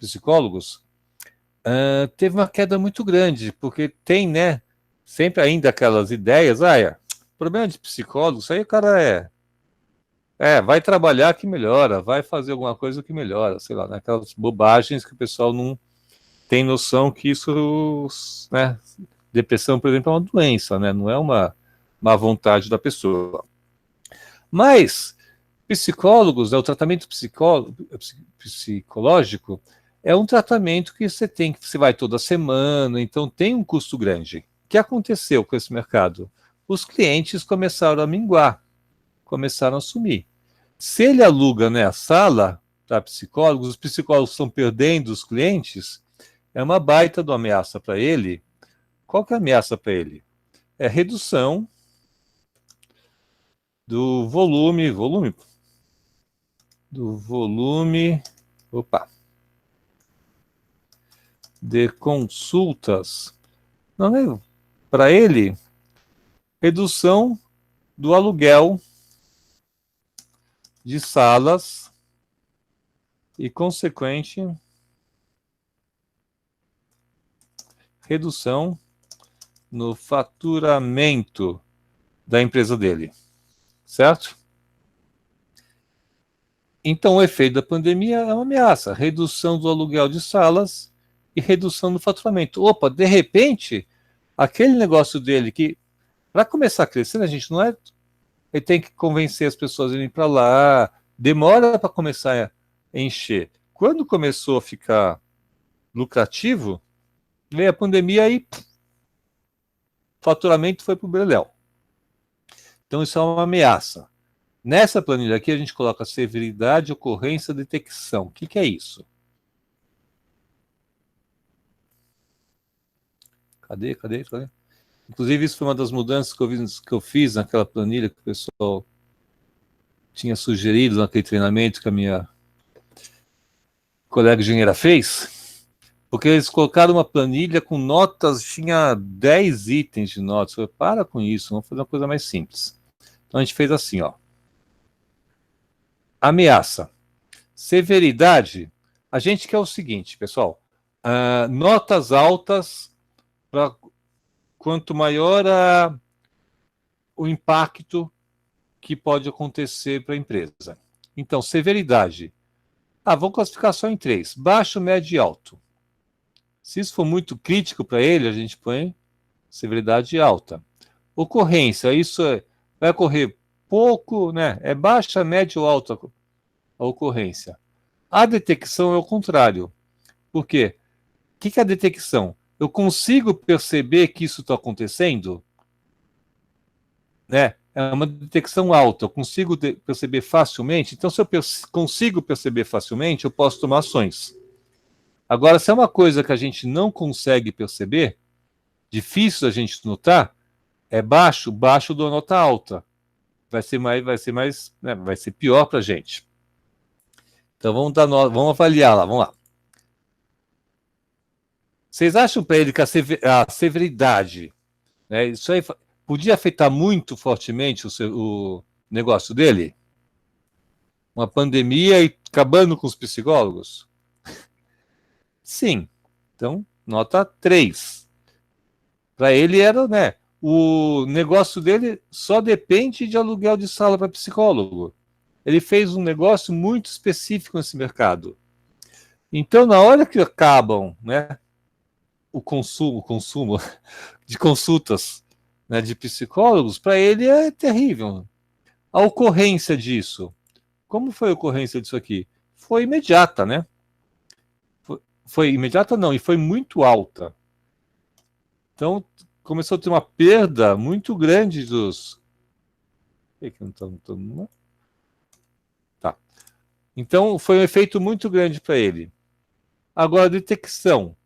teve uma queda muito grande, porque tem, né, sempre ainda aquelas ideias, problema de psicólogo, isso aí o cara vai trabalhar que melhora, vai fazer alguma coisa que melhora, sei lá, né, aquelas bobagens que o pessoal não tem noção que isso, né, depressão, por exemplo, é uma doença, né, não é uma má vontade da pessoa. Mas psicólogos, né, o tratamento psicológico é um tratamento que você vai toda semana, então tem um custo grande. O que aconteceu com esse mercado? Os clientes começaram a minguar, começaram a sumir. Se ele aluga, né, a sala para psicólogos, os psicólogos estão perdendo os clientes, é uma baita de uma ameaça para ele. Qual que é a ameaça para ele? É redução do volume de consultas. Não é para ele, redução do aluguel de salas e consequente redução no faturamento da empresa dele, certo? Então, o efeito da pandemia é uma ameaça, redução do aluguel de salas e redução do faturamento. Opa, de repente, aquele negócio dele que, para começar a crescer, a gente não é. Ele tem que convencer as pessoas a irem para lá, demora para começar a encher. Quando começou a ficar lucrativo, veio a pandemia e o faturamento foi para o beleléu. Então, isso é uma ameaça. Nessa planilha aqui, a gente coloca severidade, ocorrência, detecção. O que é isso? Cadê? Inclusive, isso foi uma das mudanças que eu fiz naquela planilha que o pessoal tinha sugerido naquele treinamento que a minha colega engenheira fez, porque eles colocaram uma planilha com notas, tinha 10 itens de notas. Eu falei, para com isso, vamos fazer uma coisa mais simples. Então, a gente fez assim, ó. Ameaça. Severidade, a gente quer o seguinte, pessoal, notas altas, quanto maior o impacto que pode acontecer para a empresa. Então, severidade. Vamos classificar só em 3, baixo, médio e alto. Se isso for muito crítico para ele, a gente põe severidade alta. Ocorrência, isso vai ocorrer pouco, né? É baixa, média ou alta a ocorrência. A detecção é o contrário. Por quê? O que é a detecção? Eu consigo perceber que isso está acontecendo? Né? É uma detecção alta, eu consigo perceber facilmente. Então, se eu consigo perceber facilmente, eu posso tomar ações. Agora, se é uma coisa que a gente não consegue perceber, difícil a gente notar, é baixo do nota alta. Vai ser pior para a gente. Então, vamos avaliar lá, vamos lá. Vocês acham para ele que a severidade, né, isso aí podia afetar muito fortemente o negócio dele? Uma pandemia e acabando com os psicólogos? Sim. Então, nota 3. Para ele era, né? O negócio dele só depende de aluguel de sala para psicólogo. Ele fez um negócio muito específico nesse mercado. Então, na hora que acabam, né, o consumo de consultas, né, de psicólogos, para ele é terrível. A ocorrência disso, como foi a ocorrência disso aqui? Foi imediata, né? Foi imediata não, e foi muito alta. Então, começou a ter uma perda muito grande dos... Tá. Então, foi um efeito muito grande para ele. Agora, a detecção.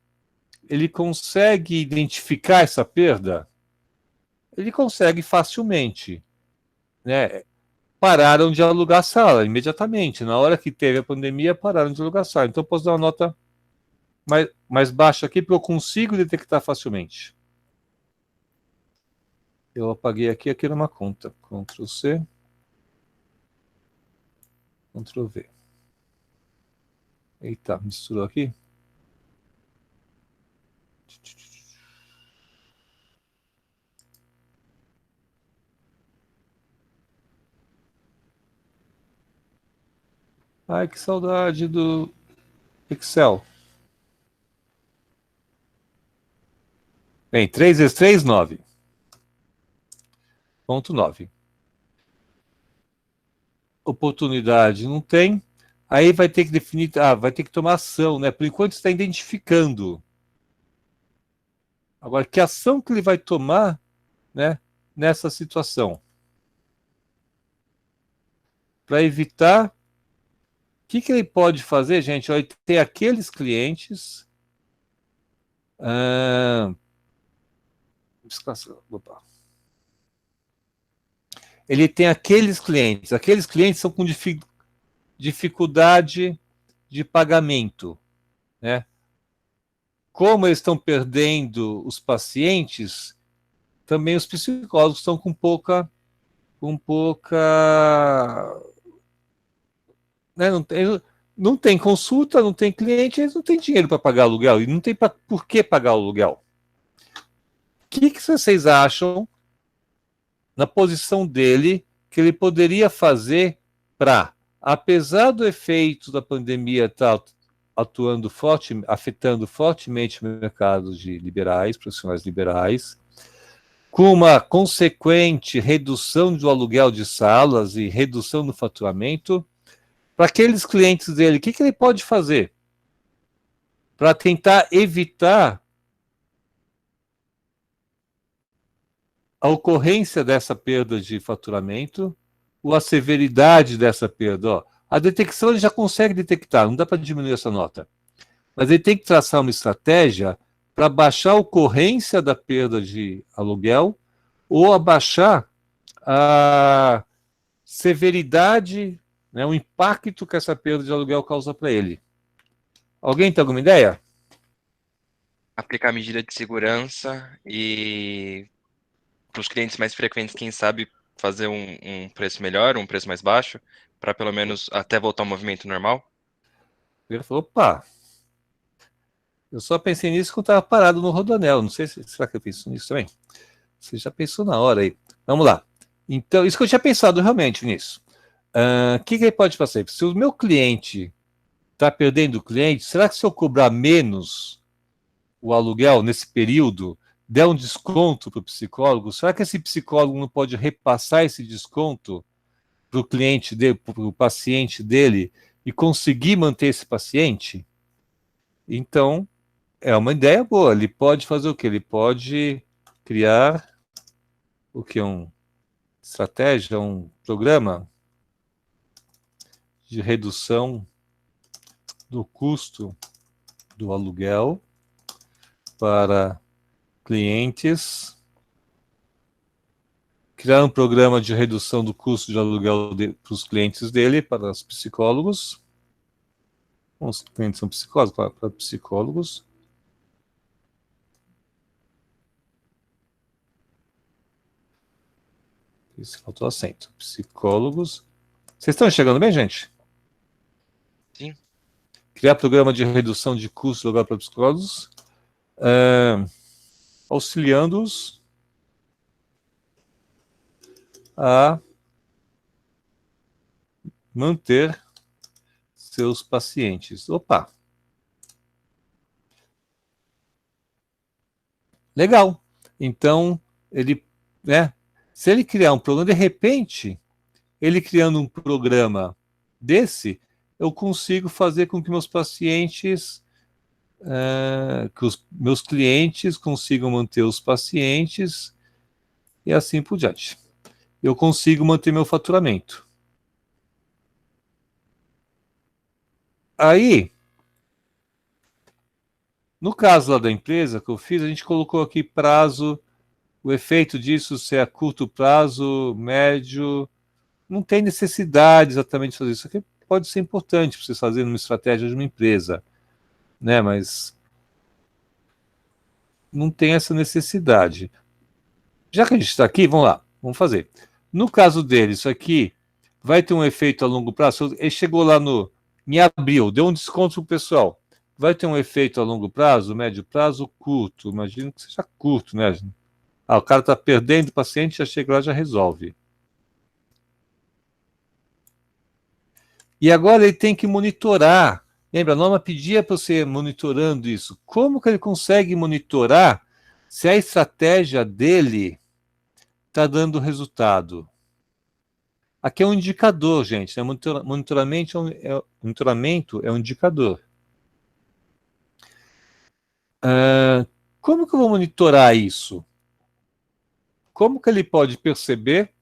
ele consegue identificar essa perda? Ele consegue facilmente, né? Pararam de alugar sala imediatamente. Na hora que teve a pandemia, pararam de alugar sala. Então, eu posso dar uma nota mais baixa aqui, porque eu consigo detectar facilmente. Eu apaguei aqui numa conta. Ctrl C. Ctrl V. Eita, misturou aqui. Ai, que saudade do Excel. Bem, 3 vezes 3, 9. Ponto 9. Oportunidade não tem. Aí vai ter que definir, vai ter que tomar ação, né? Por enquanto está identificando. Agora, que ação que ele vai tomar, né, nessa situação? Para evitar, o que ele pode fazer, gente? Ele tem aqueles clientes. Opa. Ele tem aqueles clientes são com dificuldade de pagamento, né? Como eles estão perdendo os pacientes, também os psicólogos estão com pouca, né? Não tem consulta, não tem cliente, eles não têm dinheiro para pagar aluguel e não tem por que pagar o aluguel. O que vocês acham na posição dele que ele poderia fazer para, apesar do efeito da pandemia estar atuando afetando fortemente o mercado de liberais, profissionais liberais, com uma consequente redução do aluguel de salas e redução do faturamento, para aqueles clientes dele, o que ele pode fazer para tentar evitar a ocorrência dessa perda de faturamento ou a severidade dessa perda? Ó, a detecção ele já consegue detectar, não dá para diminuir essa nota. Mas ele tem que traçar uma estratégia para baixar a ocorrência da perda de aluguel ou abaixar a severidade, né, o impacto que essa perda de aluguel causa para ele. Alguém tem alguma ideia? Aplicar medida de segurança e para os clientes mais frequentes, quem sabe fazer um preço melhor, um preço mais baixo, para pelo menos até voltar ao movimento normal? Ele falou, opa, eu só pensei nisso quando estava parado no Rodoanel. Não sei se será que eu penso nisso também. Você já pensou na hora aí. Vamos lá. Então, isso que eu tinha pensado realmente nisso. O que ele pode fazer? Se o meu cliente está perdendo o cliente, será que se eu cobrar menos o aluguel nesse período, der um desconto para o psicólogo, será que esse psicólogo não pode repassar esse desconto para o cliente dele, para o paciente dele, e conseguir manter esse paciente? Então, é uma ideia boa. Ele pode fazer o quê? Ele pode criar o que? Uma estratégia, um programa de redução do custo do aluguel para clientes, criar um programa de redução do custo de aluguel para os clientes dele, para os psicólogos. Os clientes são psicólogos, para psicólogos. Isso, faltou acento. Psicólogos. Vocês estão enxergando bem, gente? Sim. Criar programa de redução de custo de aluguel para psicólogos, auxiliando-os a manter seus pacientes. Opa! Legal. Então, ele, né, se ele criar um programa, de repente, ele criando um programa desse, eu consigo fazer com que meus pacientes, que os meus clientes consigam manter os pacientes e assim por diante. Eu consigo manter meu faturamento. Aí, No caso lá da empresa que eu fiz, a gente colocou aqui prazo, o efeito disso se é a curto prazo, médio, não tem necessidade exatamente de fazer isso. Aqui pode ser importante para vocês fazerem uma estratégia de uma empresa, né? Mas não tem essa necessidade. Já que a gente está aqui, vamos lá, vamos fazer. No caso dele, isso aqui vai ter um efeito a longo prazo. Ele chegou lá em abril, deu um desconto para o pessoal. Vai ter um efeito a longo prazo, médio prazo, curto. Imagino que seja curto, né? O cara está perdendo o paciente, já chega lá, já resolve. E agora ele tem que monitorar. Lembra, a norma pedia para você monitorando isso. Como que ele consegue monitorar se a estratégia dele está dando resultado? Aqui é um indicador, gente. Né? Monitoramento é um indicador. Como que eu vou monitorar isso? Como que ele pode perceber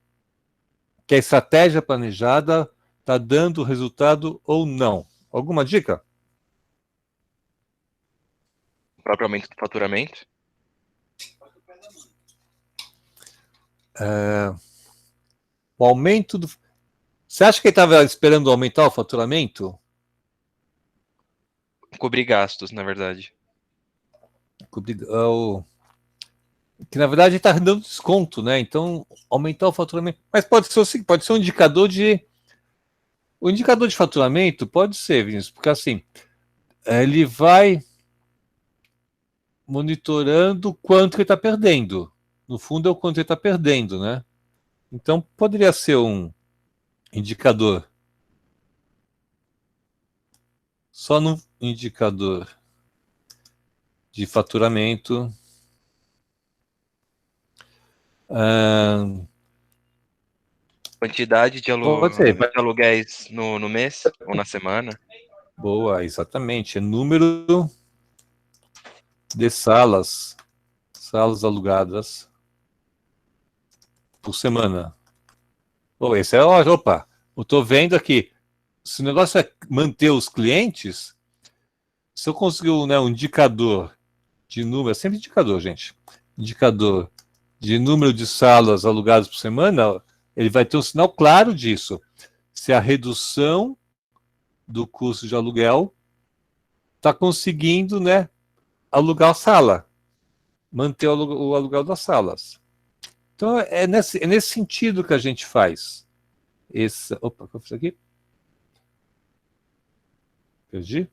que a estratégia planejada está dando resultado ou não? Alguma dica? O próprio aumento do faturamento. O aumento do... Você acha que ele estava esperando aumentar o faturamento? Cobrir gastos, na verdade. Que na verdade está dando desconto, né? Então, aumentar o faturamento. Mas pode ser um indicador de. O indicador de faturamento pode ser, Vinícius, porque assim, ele vai monitorando o quanto ele está perdendo. No fundo, é o quanto ele está perdendo, né? Então, poderia ser um indicador. Só no indicador de faturamento. Quantidade de Pode ser. aluguéis no mês ou na semana. Boa, exatamente. É número de salas alugadas por semana. Oh, esse é ótimo. Opa, eu estou vendo aqui. Se o negócio é manter os clientes, se eu conseguir um indicador de número, é sempre indicador, gente. Indicador de número de salas alugadas por semana, ele vai ter um sinal claro disso. Se a redução do custo de aluguel está conseguindo, né, alugar a sala, manter o aluguel das salas. Então, é nesse sentido que a gente faz. Opa, o que eu fiz aqui? Perdi?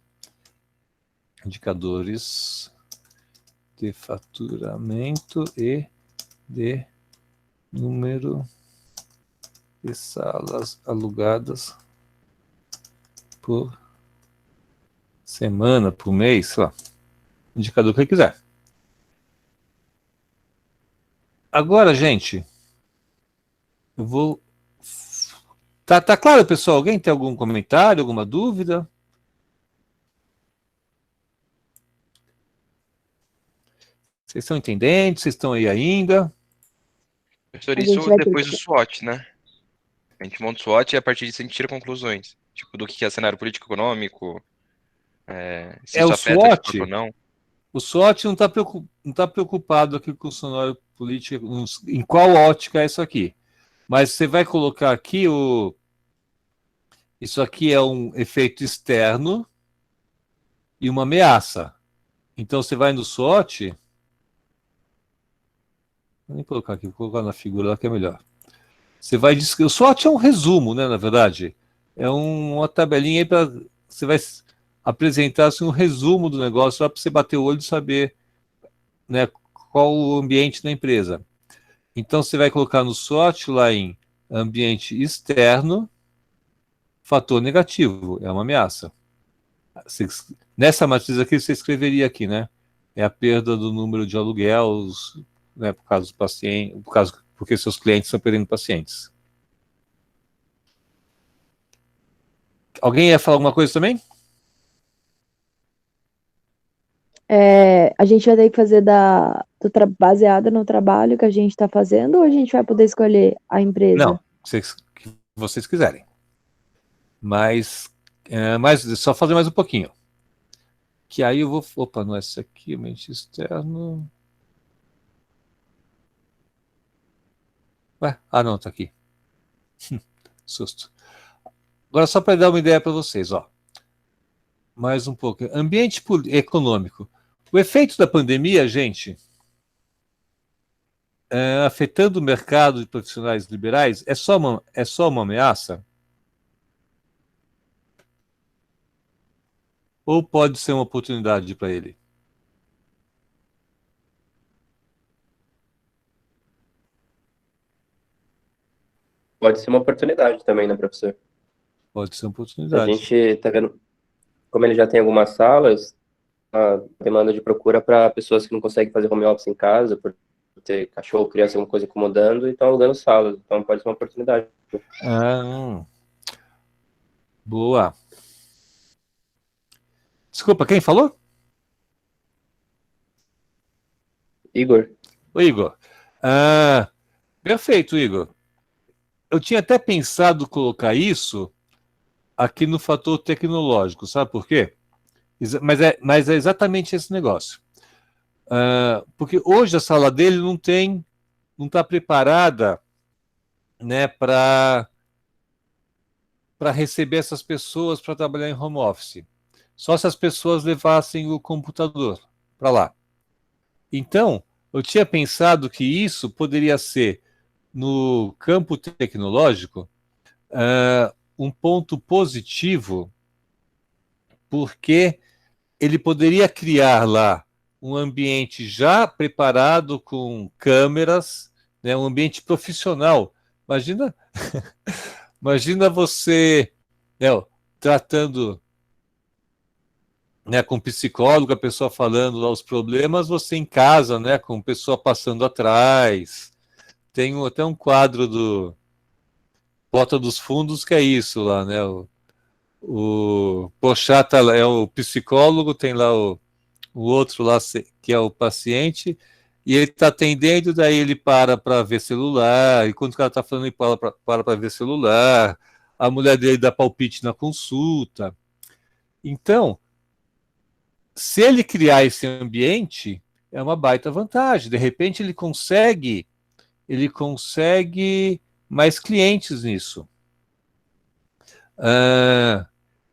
Indicadores de faturamento e de número de salas alugadas por semana, por mês, sei lá. Indicador que quiser. Agora, gente, eu vou... Tá claro, pessoal? Alguém tem algum comentário, alguma dúvida? Vocês estão entendendo? Vocês estão aí ainda? Professor, isso depois do SWOT, né? A gente monta o SWOT e a partir disso a gente tira conclusões. Tipo, do que é cenário político-econômico, se isso o afeta de SWOT, fato ou não. O SWOT não está preocupado aqui com o cenário político, em qual ótica é isso aqui. Mas você vai colocar aqui isso aqui é um efeito externo e uma ameaça. Então você vai no SWOT. Vou nem colocar aqui, vou colocar na figura lá que é melhor. Você vai o SWOT é um resumo, né, na verdade. É uma tabelinha aí para você vai apresentar assim, um resumo do negócio, só para você bater o olho e saber, né, qual o ambiente da empresa. Então você vai colocar no SWOT lá em ambiente externo, fator negativo, é uma ameaça. Nessa matriz aqui você escreveria aqui, né? É a perda do número de aluguéis, né, por causa do paciente, porque seus clientes estão perdendo pacientes. Alguém ia falar alguma coisa também? A gente vai ter que fazer baseada no trabalho que a gente está fazendo ou a gente vai poder escolher a empresa? Não, que vocês quiserem. Mas só fazer mais um pouquinho. Que aí eu vou... Opa, não é esse aqui, ambiente externo... Ué? Ah, não, tá aqui. Susto. Agora, só para dar uma ideia para vocês, ó. Mais um pouco. Ambiente econômico. O efeito da pandemia, gente, afetando o mercado de profissionais liberais, é só uma ameaça? Ou pode ser uma oportunidade para ele? Pode ser uma oportunidade também, né, professor? Pode ser uma A oportunidade. gente está vendo, como ele já tem algumas salas, a demanda de procura para pessoas que não conseguem fazer home office em casa, por ter cachorro, criança, alguma coisa incomodando, e estão alugando salas. Então pode ser uma oportunidade. Ah, boa. Desculpa, quem falou? Igor, O Igor. Ah, perfeito, Igor. Eu tinha até pensado colocar isso aqui no fator tecnológico, sabe por quê? Mas é exatamente esse negócio. Porque hoje a sala dele não está preparada, né, para receber essas pessoas para trabalhar em home office. Só se as pessoas levassem o computador para lá. Então, eu tinha pensado que isso poderia ser, no campo tecnológico, um ponto positivo, porque ele poderia criar lá um ambiente já preparado com câmeras, né, um ambiente profissional. Imagina, imagina você, né, tratando, né, com psicólogo, a pessoa falando lá os problemas, você em casa, né, com a pessoa passando atrás. Tem até um quadro do Porta dos Fundos que é isso lá, né? O Porchat é o psicólogo, tem lá o outro lá que é o paciente, e ele está atendendo, daí ele para ver celular, e quando o cara está falando, ele para ver celular, a mulher dele dá palpite na consulta. Então, se ele criar esse ambiente, é uma baita vantagem. De repente ele consegue mais clientes nisso.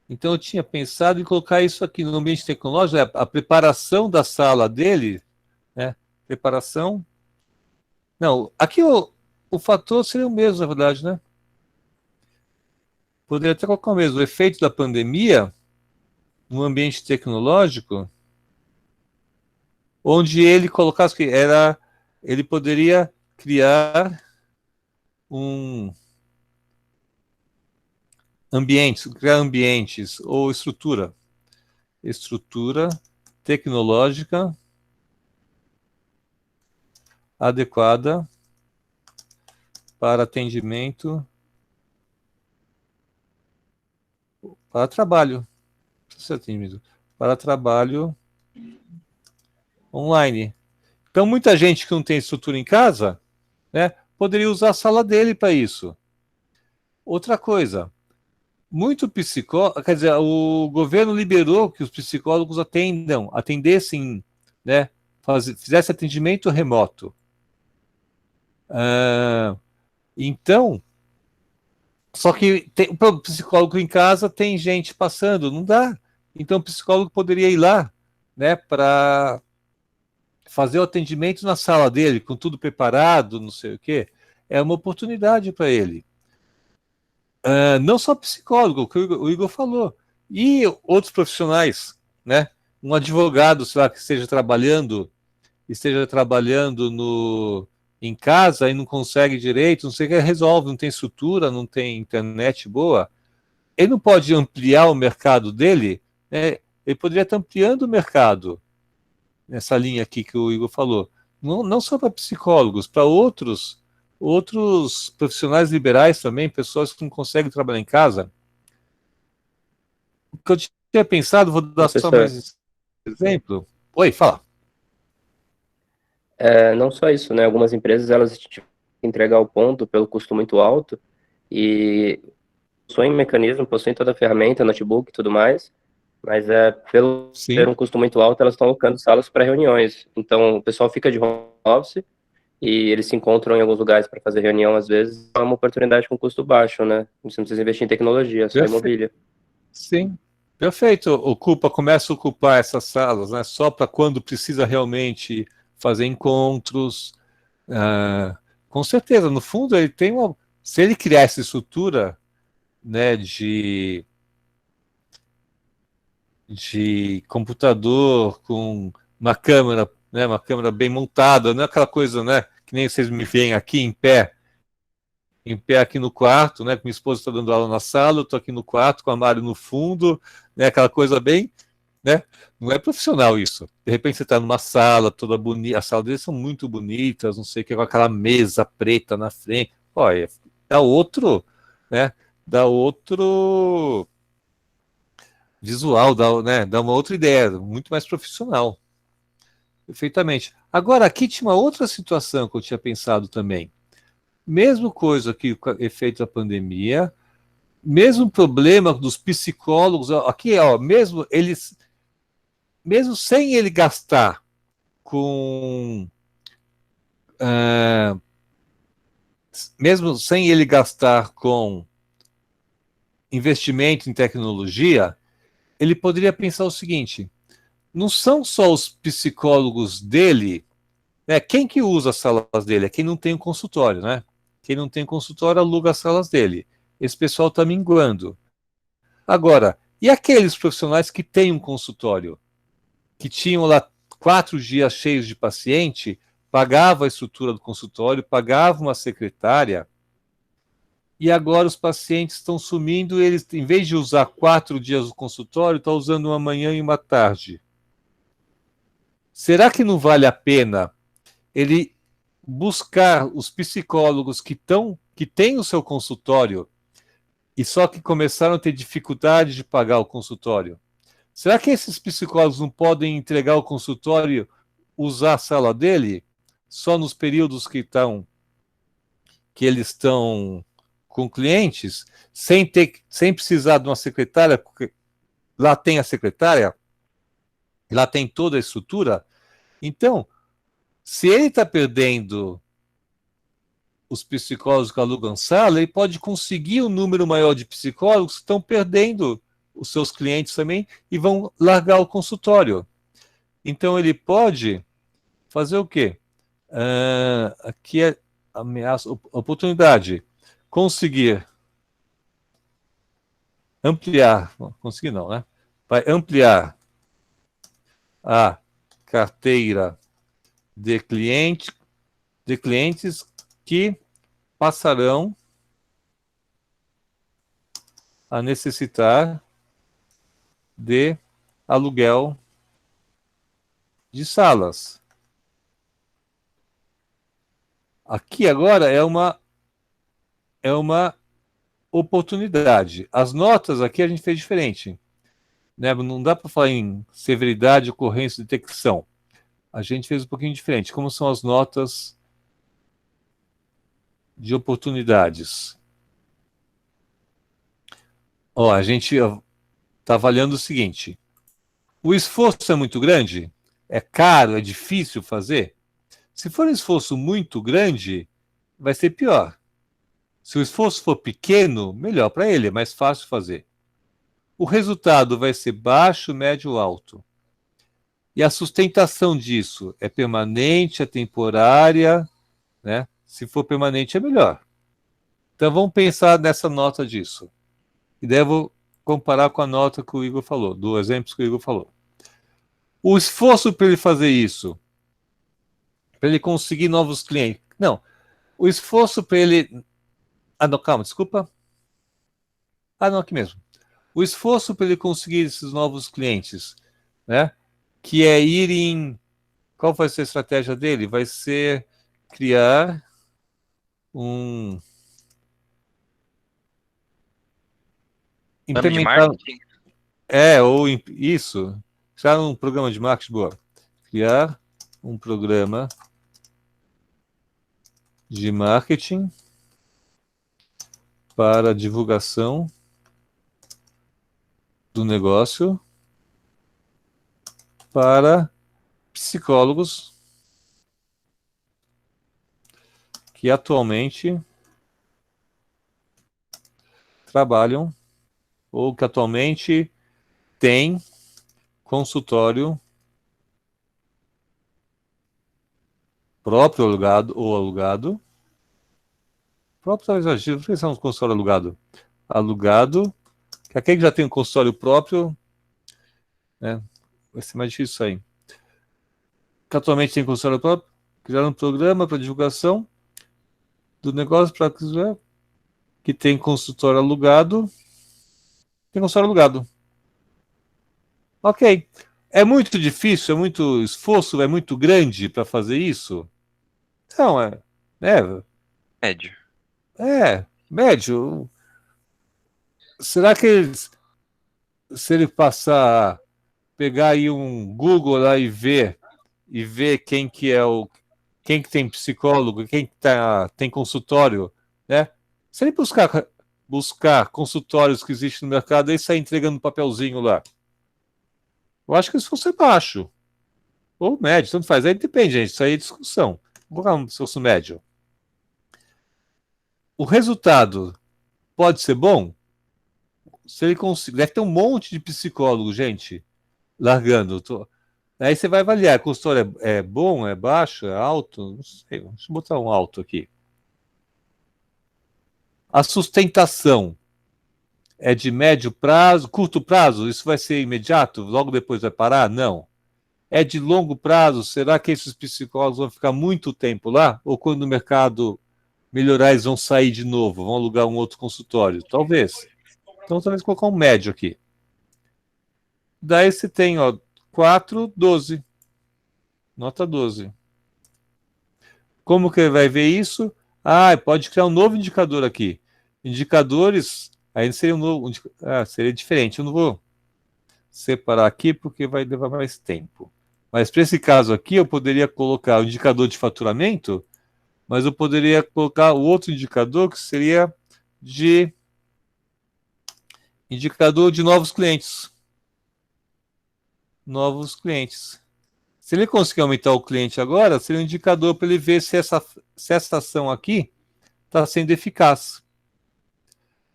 Então eu tinha pensado em colocar isso aqui no ambiente tecnológico, a preparação da sala dele, né? Preparação. Não, aqui o fator seria o mesmo, na verdade, né? Poderia até colocar o mesmo. O efeito da pandemia no ambiente tecnológico, onde ele colocasse que ele poderia criar criar ambientes ou estrutura tecnológica adequada para atendimento, para trabalho, para trabalho online. Então, muita gente que não tem estrutura em casa, né, poderia usar a sala dele para isso. Outra coisa, muito psicólogo, quer dizer, o governo liberou que os psicólogos atendessem, né, fizesse atendimento remoto. Então, só que o psicólogo em casa tem gente passando, não dá. Então, o psicólogo poderia ir lá, né, para fazer o atendimento na sala dele, com tudo preparado, não sei o quê. É uma oportunidade para ele. Não só psicólogo, o que o Igor falou, e outros profissionais, né? Um advogado, sei lá, que esteja trabalhando em casa e não consegue direito, não sei o que, resolve, não tem estrutura, não tem internet boa. Ele não pode ampliar o mercado dele, né? Ele poderia estar ampliando o mercado nessa linha aqui que o Igor falou. Não só para psicólogos, para outros profissionais liberais também, pessoas que não conseguem trabalhar em casa. O que eu tinha pensado, vou dar só mais exemplo. Oi, fala. Não só isso, né? Algumas empresas, elas entregar o ponto pelo custo muito alto e possuem mecanismo, possuem toda a ferramenta, notebook e tudo mais, Mas pelo Sim, ter um custo muito alto, elas estão alocando salas para reuniões. Então, o pessoal fica de home office e eles se encontram em alguns lugares para fazer reunião, às vezes, é uma oportunidade com custo baixo, né? Você não precisa investir em tecnologia, é só em perfeito. mobília. Sim, perfeito. Começa a ocupar essas salas, né? Só para quando precisa realmente fazer encontros. Ah, com certeza, no fundo, ele tem uma. Se ele criar essa estrutura, né, de computador com uma câmera bem montada, não é aquela coisa, né, que nem vocês me veem aqui em pé aqui no quarto, né, que minha esposa está dando aula na sala, eu estou aqui no quarto com o armário no fundo, né, aquela coisa bem, né, não é profissional isso. De repente você está numa sala toda bonita, as salas deles são muito bonitas, não sei o que, com aquela mesa preta na frente, olha, dá outro, né, dá outro visual, dá uma outra ideia, muito mais profissional. Perfeitamente. Agora, aqui tinha uma outra situação que eu tinha pensado também. Mesmo coisa que o efeito da pandemia, mesmo problema dos psicólogos, aqui, ó, mesmo sem ele gastar com, ah, mesmo sem ele gastar com investimento em tecnologia, ele poderia pensar o seguinte: não são só os psicólogos dele. Quem que usa as salas dele? É quem não tem um consultório, né? Quem não tem consultório aluga as salas dele. Esse pessoal está minguando. Agora, e aqueles profissionais que têm um consultório, que tinham lá 4 dias cheios de paciente, pagava a estrutura do consultório, pagava uma secretária, e agora os pacientes estão sumindo, eles, em vez de usar 4 dias do consultório, estão usando uma manhã e uma tarde. Será que não vale a pena ele buscar os psicólogos que têm o seu consultório e só que começaram a ter dificuldade de pagar o consultório? Será que esses psicólogos não podem entregar o consultório, usar a sala dele só nos períodos que eles estão com clientes, sem precisar de uma secretária, porque lá tem a secretária, lá tem toda a estrutura? Então, se ele está perdendo os psicólogos que alugam sala, ele pode conseguir um número maior de psicólogos que estão perdendo os seus clientes também e vão largar o consultório. Então ele pode fazer o quê? Aqui é ameaça, oportunidade. Conseguir ampliar, conseguir não, né? Vai ampliar a carteira de clientes que passarão a necessitar de aluguel de salas. Aqui agora é uma oportunidade. As notas aqui a gente fez diferente, né? Não dá para falar em severidade, ocorrência, detecção. A gente fez um pouquinho diferente. Como são as notas de oportunidades? Ó, a gente está avaliando o seguinte: o esforço é muito grande? É caro? É difícil fazer? Se for um esforço muito grande, vai ser pior. Se o esforço for pequeno, melhor para ele, é mais fácil fazer. O resultado vai ser baixo, médio, alto. E a sustentação disso é permanente, é temporária, né? Se for permanente, é melhor. Então vamos pensar nessa nota disso. E daí eu vou comparar com a nota que o Igor falou, do exemplo que o Igor falou. O esforço para ele fazer isso, para ele conseguir novos clientes. Não, o esforço para ele. Ah, não, calma, desculpa. Ah, não, aqui mesmo. O esforço para ele conseguir esses novos clientes, né? Que é ir em. Qual vai ser a estratégia dele? Vai ser criar um. Plano de Implementar. marketing? Isso. Criar um programa de marketing, boa. Criar um programa de marketing para divulgação do negócio para psicólogos que atualmente trabalham ou que atualmente têm consultório próprio alugado ou alugado. Próprio talvez exagero, por que são um consultório alugado? Alugado, que aquele que já tem um consultório próprio, né? Vai ser mais difícil isso aí. Que atualmente tem consultório próprio, criaram um programa para divulgação do negócio para que tem consultório alugado. Tem consultório alugado. Ok. É muito difícil, é muito esforço, é muito grande para fazer isso? Não, Médio. médio. Será que se ele passar, pegar aí um Google lá e ver quem que é quem que tem psicólogo, quem que tem consultório, né? Se ele buscar consultórios que existem no mercado e sair entregando papelzinho lá, eu acho que isso fosse baixo. Ou médio, tanto faz. Aí depende, gente. Isso aí é discussão. Vou colocar um discurso médio. O resultado pode ser bom? Se ele conseguir. Deve ter um monte de psicólogo, gente, largando. Aí você vai avaliar. A consultório é bom, é baixo, é alto? Não sei. Deixa eu botar um alto aqui. A sustentação é de médio prazo, curto prazo? Isso vai ser imediato? Logo depois vai parar? Não. É de longo prazo? Será que esses psicólogos vão ficar muito tempo lá? Ou quando o mercado melhorar, eles vão sair de novo? Vão alugar um outro consultório? Talvez. Então, talvez colocar um médio aqui. Daí você tem, ó, 4, 12. Nota 12. Como que ele vai ver isso? Ah, pode criar um novo indicador aqui. Indicadores, aí seria um novo. Seria diferente. Eu não vou separar aqui porque vai levar mais tempo. Mas para esse caso aqui, eu poderia colocar o indicador de faturamento, mas eu poderia colocar o outro indicador que seria de indicador de novos clientes. Novos clientes. Se ele conseguir aumentar o cliente agora, seria um indicador para ele ver se essa ação aqui está sendo eficaz.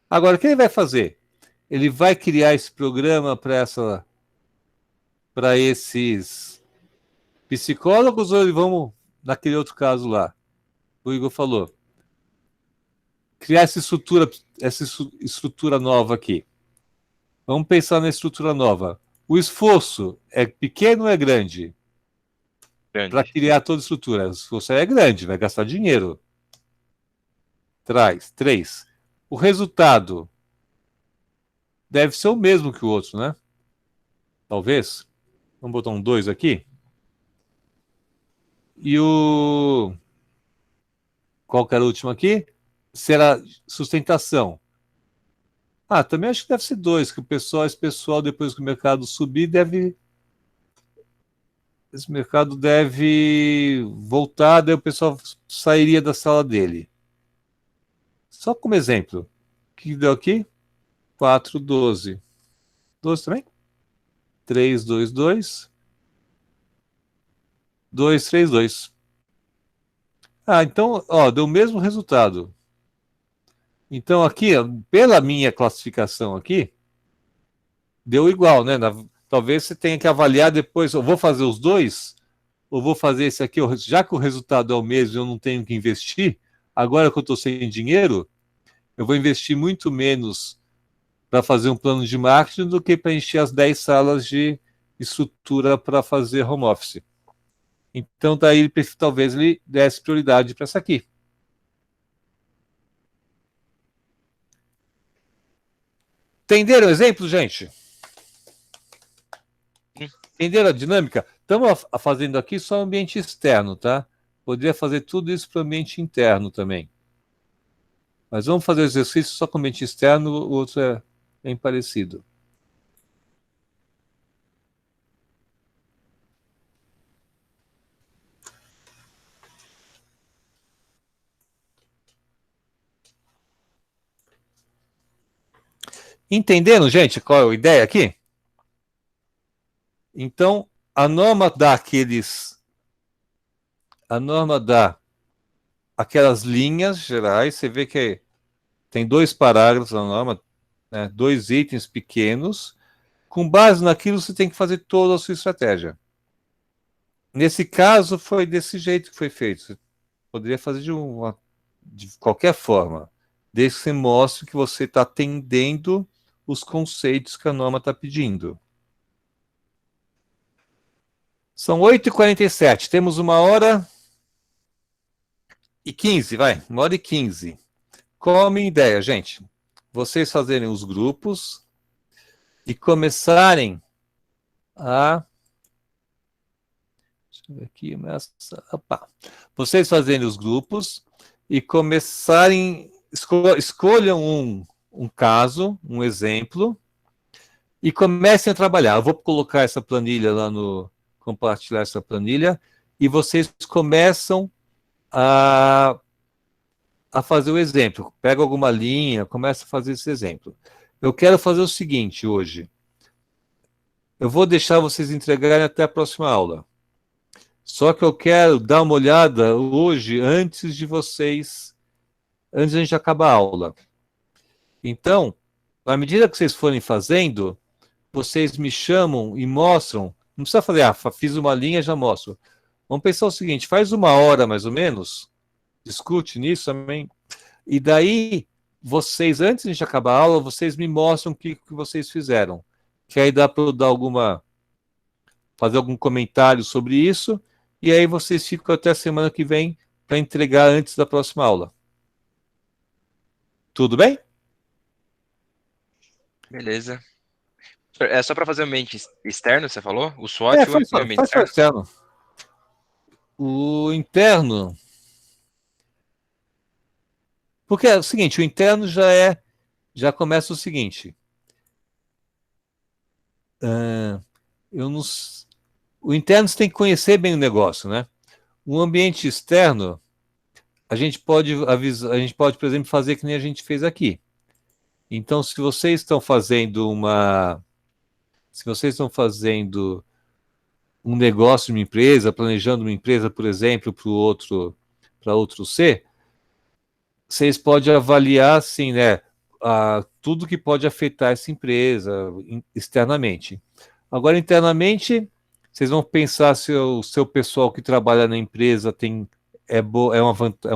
Agora, o que ele vai fazer? Ele vai criar esse programa para esses psicólogos ou eles vão, naquele outro caso lá, o Igor falou, criar essa estrutura nova aqui. Vamos pensar na estrutura nova. O esforço é pequeno ou é grande? Para criar toda a estrutura. O esforço é grande, vai gastar dinheiro. Traz. 3. O resultado deve ser o mesmo que o outro, né? Talvez. Vamos botar um 2 aqui. E o... Qual que era o último aqui? Será sustentação. Também acho que deve ser 2, que esse pessoal, depois que o mercado subir, esse mercado deve voltar, daí o pessoal sairia da sala dele. Só como exemplo. O que deu aqui? 4, 12. 12 também? 3, 2, 2. 2, 3, 2. Então, ó, deu o mesmo resultado. Então, aqui, ó, pela minha classificação aqui, deu igual, né? Talvez você tenha que avaliar depois, eu vou fazer os dois, ou vou fazer esse aqui, já que o resultado é o mesmo e eu não tenho que investir, agora que eu estou sem dinheiro, eu vou investir muito menos para fazer um plano de marketing do que para encher as 10 salas de estrutura para fazer home office. Então, daí, talvez ele desse prioridade para essa aqui. Entenderam o exemplo, gente? Entenderam a dinâmica? Estamos fazendo aqui só ambiente externo, tá? Poderia fazer tudo isso para o ambiente interno também. Mas vamos fazer o exercício só com o ambiente externo, o outro é bem parecido. Entenderam, gente, qual é a ideia aqui? Então, a norma dá aquelas linhas gerais, você vê que tem 2 parágrafos na norma, né, 2 itens pequenos. Com base naquilo, você tem que fazer toda a sua estratégia. Nesse caso, foi desse jeito que foi feito. Você poderia fazer de qualquer forma, desde que você mostre que você está atendendo os conceitos que a norma está pedindo. São 8h47, temos 1h15, vai, 1h15. Qual a minha ideia, gente? Vocês fazerem os grupos e começarem a... Deixa eu ver aqui, opa. Vocês fazerem os grupos e começarem... Escolham um caso, um exemplo, e comecem a trabalhar. Eu vou colocar essa planilha lá no... Compartilhar essa planilha, e vocês começam a fazer o exemplo. Pega alguma linha, começa a fazer esse exemplo. Eu quero fazer o seguinte hoje. Eu vou deixar vocês entregarem até a próxima aula. Só que eu quero dar uma olhada hoje antes de a gente acabar a aula. Então, à medida que vocês forem fazendo, vocês me chamam e mostram. Não precisa fazer, fiz uma linha, já mostro. Vamos pensar o seguinte, faz 1 hora mais ou menos, discute nisso também, e daí vocês, antes de a gente acabar a aula, vocês me mostram o que vocês fizeram. Que aí dá para eu dar fazer algum comentário sobre isso, e aí vocês ficam até a semana que vem para entregar antes da próxima aula. Tudo bem? Beleza. É só para fazer o ambiente externo, você falou? O SWOT e o Faz ambiente só externo? externo. O interno... Porque é o seguinte, o interno já começa o seguinte. Eu não, o interno você tem que conhecer bem o negócio, né? O ambiente externo, a gente pode avisar, a gente pode, por exemplo, fazer que nem a gente fez aqui. Então, se vocês estão fazendo um negócio de uma empresa, planejando uma empresa, por exemplo, para outro C, vocês podem avaliar assim, né, tudo que pode afetar essa empresa externamente. Agora, internamente, vocês vão pensar se o seu pessoal que trabalha na empresa é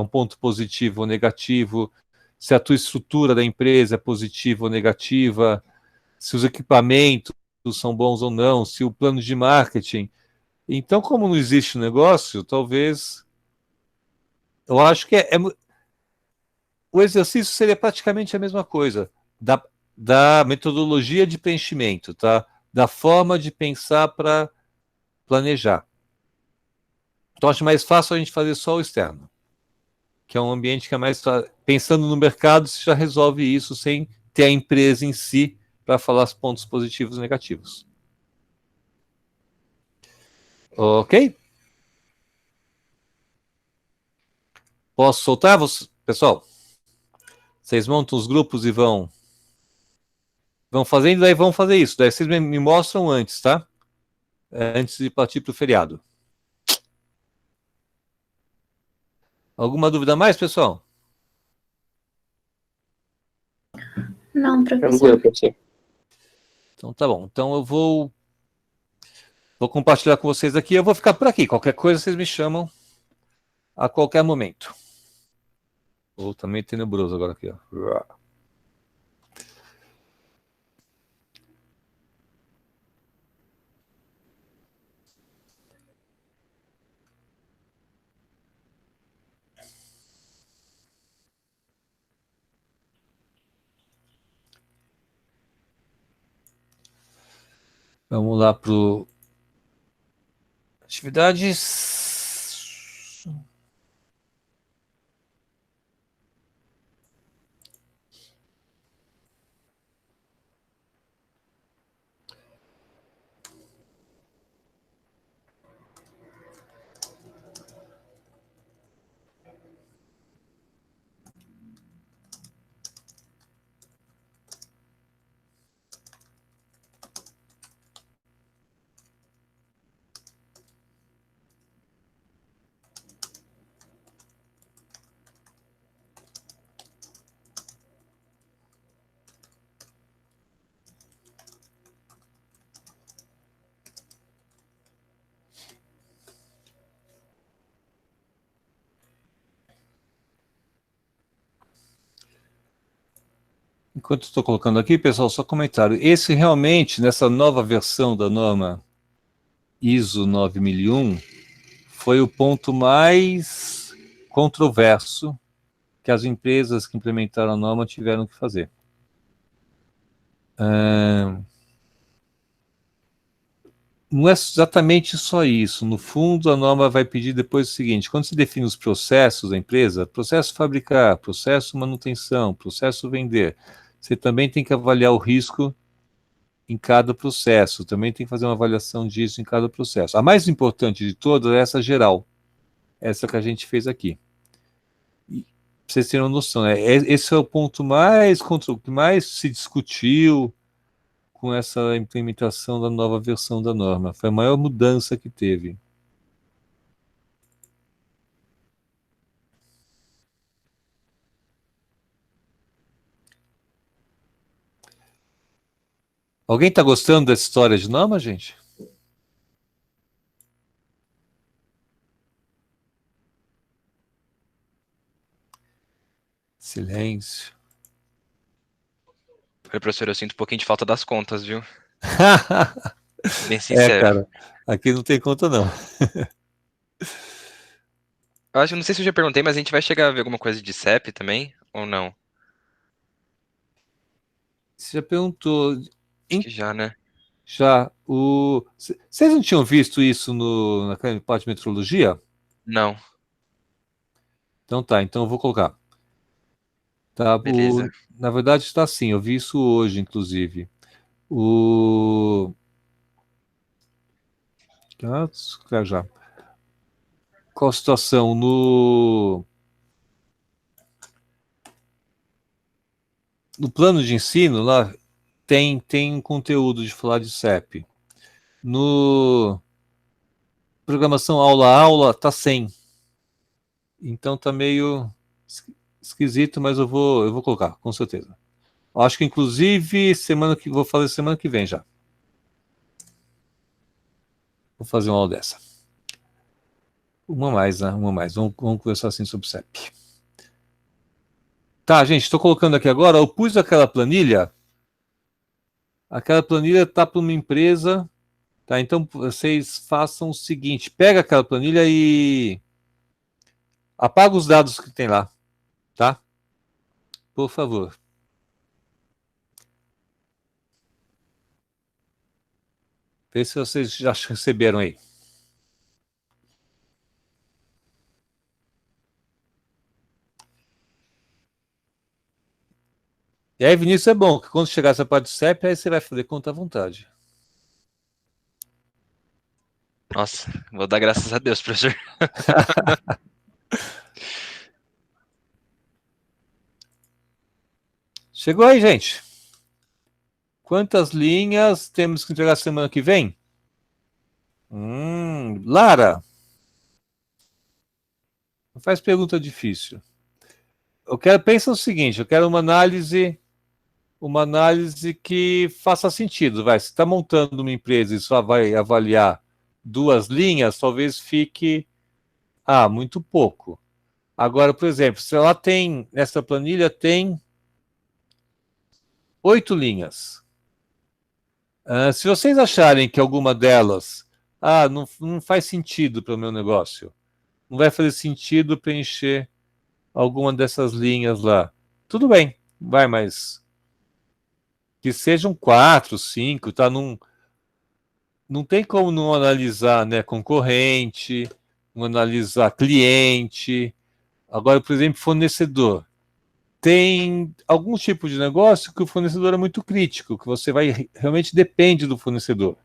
um ponto positivo ou negativo, se a tua estrutura da empresa é positiva ou negativa, se os equipamentos são bons ou não, se o plano de marketing. Então, como não existe um negócio, talvez eu acho que o exercício seria praticamente a mesma coisa da metodologia de preenchimento, tá? Da forma de pensar para planejar. Então, acho mais fácil a gente fazer só o externo, que é um ambiente que é mais... Pensando no mercado, você já resolve isso sem ter a empresa em si para falar os pontos positivos e negativos. Ok? Posso soltar, pessoal? Vocês montam os grupos e vão fazendo, daí vão fazer isso. Daí vocês me mostram antes, tá? Antes de partir para o feriado. Alguma dúvida mais, pessoal? Não, Tranquilo, professor. professor. Então tá bom. Então eu vou compartilhar com vocês aqui. Eu vou ficar por aqui. Qualquer coisa vocês me chamam a qualquer momento. Ou também tenebroso agora aqui, ó. Vamos lá para atividades. Enquanto estou colocando aqui, pessoal, só comentário. Esse realmente, nessa nova versão da norma ISO 9001, foi o ponto mais controverso que as empresas que implementaram a norma tiveram que fazer. Não é exatamente só isso. No fundo, a norma vai pedir depois o seguinte: quando se define os processos da empresa, processo fabricar, processo manutenção, processo vender, você também tem que avaliar o risco em cada processo, também tem que fazer uma avaliação disso em cada processo. A mais importante de todas é essa geral, essa que a gente fez aqui. E, pra vocês terem uma noção, esse é o ponto que mais se discutiu com essa implementação da nova versão da norma. Foi a maior mudança que teve. Alguém está gostando dessa história de norma, gente? Silêncio. Olha, professor, eu sinto um pouquinho de falta das contas, viu? Bem sincero. Cara, aqui não tem conta, não. Eu acho, não sei se eu já perguntei, mas a gente vai chegar a ver alguma coisa de CEP também, ou não? Você já perguntou. Acho que já, né? Já. Vocês não tinham visto isso naquela parte de metrologia? Não, Então tá, então eu vou colocar. Tá, beleza. na verdade está assim, eu vi isso hoje, inclusive. O. Já. Qual a situação? No plano de ensino, lá tem um conteúdo de falar de CEP. No programação aula-aula, tá sem. Então tá meio esquisito, mas eu vou colocar, com certeza. Eu acho que, inclusive, vou fazer semana que vem já. Vou fazer uma aula dessa. Uma mais, né? Uma mais. Vamos conversar assim sobre CEP. Tá, gente, estou colocando aqui agora. Eu pus aquela planilha. Aquela planilha está para uma empresa. Tá, então vocês façam o seguinte: pega aquela planilha e apaga os dados que tem lá, tá? Por favor. Vê se vocês já receberam aí. E aí, Vinícius, é bom, que quando chegar essa parte do CEP, aí você vai fazer conta à vontade. Nossa, vou dar graças a Deus, professor. Chegou aí, gente. Quantas linhas temos que entregar semana que vem? Lara, não faz pergunta difícil. Pensa o seguinte, eu quero uma análise que faça sentido. Vai, se está montando uma empresa e só vai avaliar 2 linhas, talvez fique muito pouco. Agora, por exemplo, se ela nessa planilha tem 8 linhas. Se vocês acharem que alguma delas não faz sentido para o meu negócio, não vai fazer sentido preencher alguma dessas linhas lá, tudo bem, vai, mas que sejam 4, 5, tá? Não tem como não analisar, né, concorrente, não analisar cliente. Agora, por exemplo, fornecedor. Tem algum tipo de negócio que o fornecedor é muito crítico, que você realmente depende do fornecedor.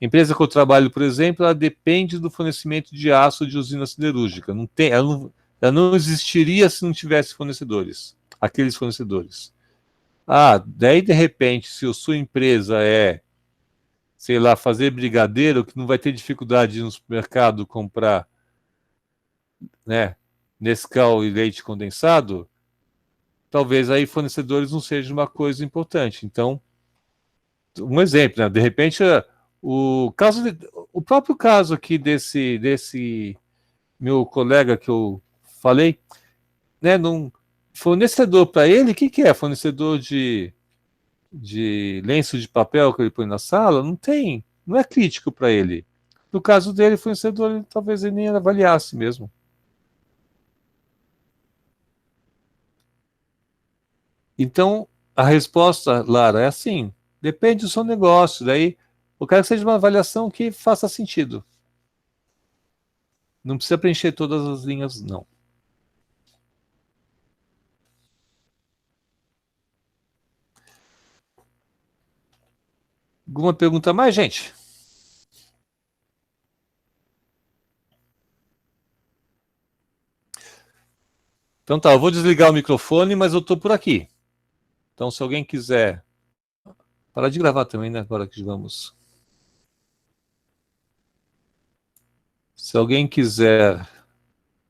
A empresa que eu trabalho, por exemplo, ela depende do fornecimento de aço de usina siderúrgica. Ela não existiria se não tivesse fornecedores, aqueles fornecedores. Daí de repente, se a sua empresa sei lá, fazer brigadeiro, que não vai ter dificuldade de ir no supermercado comprar, né, Nescau e leite condensado, talvez aí fornecedores não seja uma coisa importante. Então, um exemplo, né? De repente, o próprio caso aqui desse meu colega que eu falei, né? Fornecedor para ele, o que é? Fornecedor de lenço de papel que ele põe na sala? Não tem, não é crítico para ele. No caso dele, fornecedor, talvez ele nem avaliasse mesmo. Então, a resposta, Lara, é assim, depende do seu negócio. Daí, eu quero que seja uma avaliação que faça sentido. Não precisa preencher todas as linhas, não. Alguma pergunta mais, gente? Então tá, eu vou desligar o microfone, mas eu estou por aqui. Então, se alguém quiser... Parar de gravar também, né? Agora que vamos... Se alguém quiser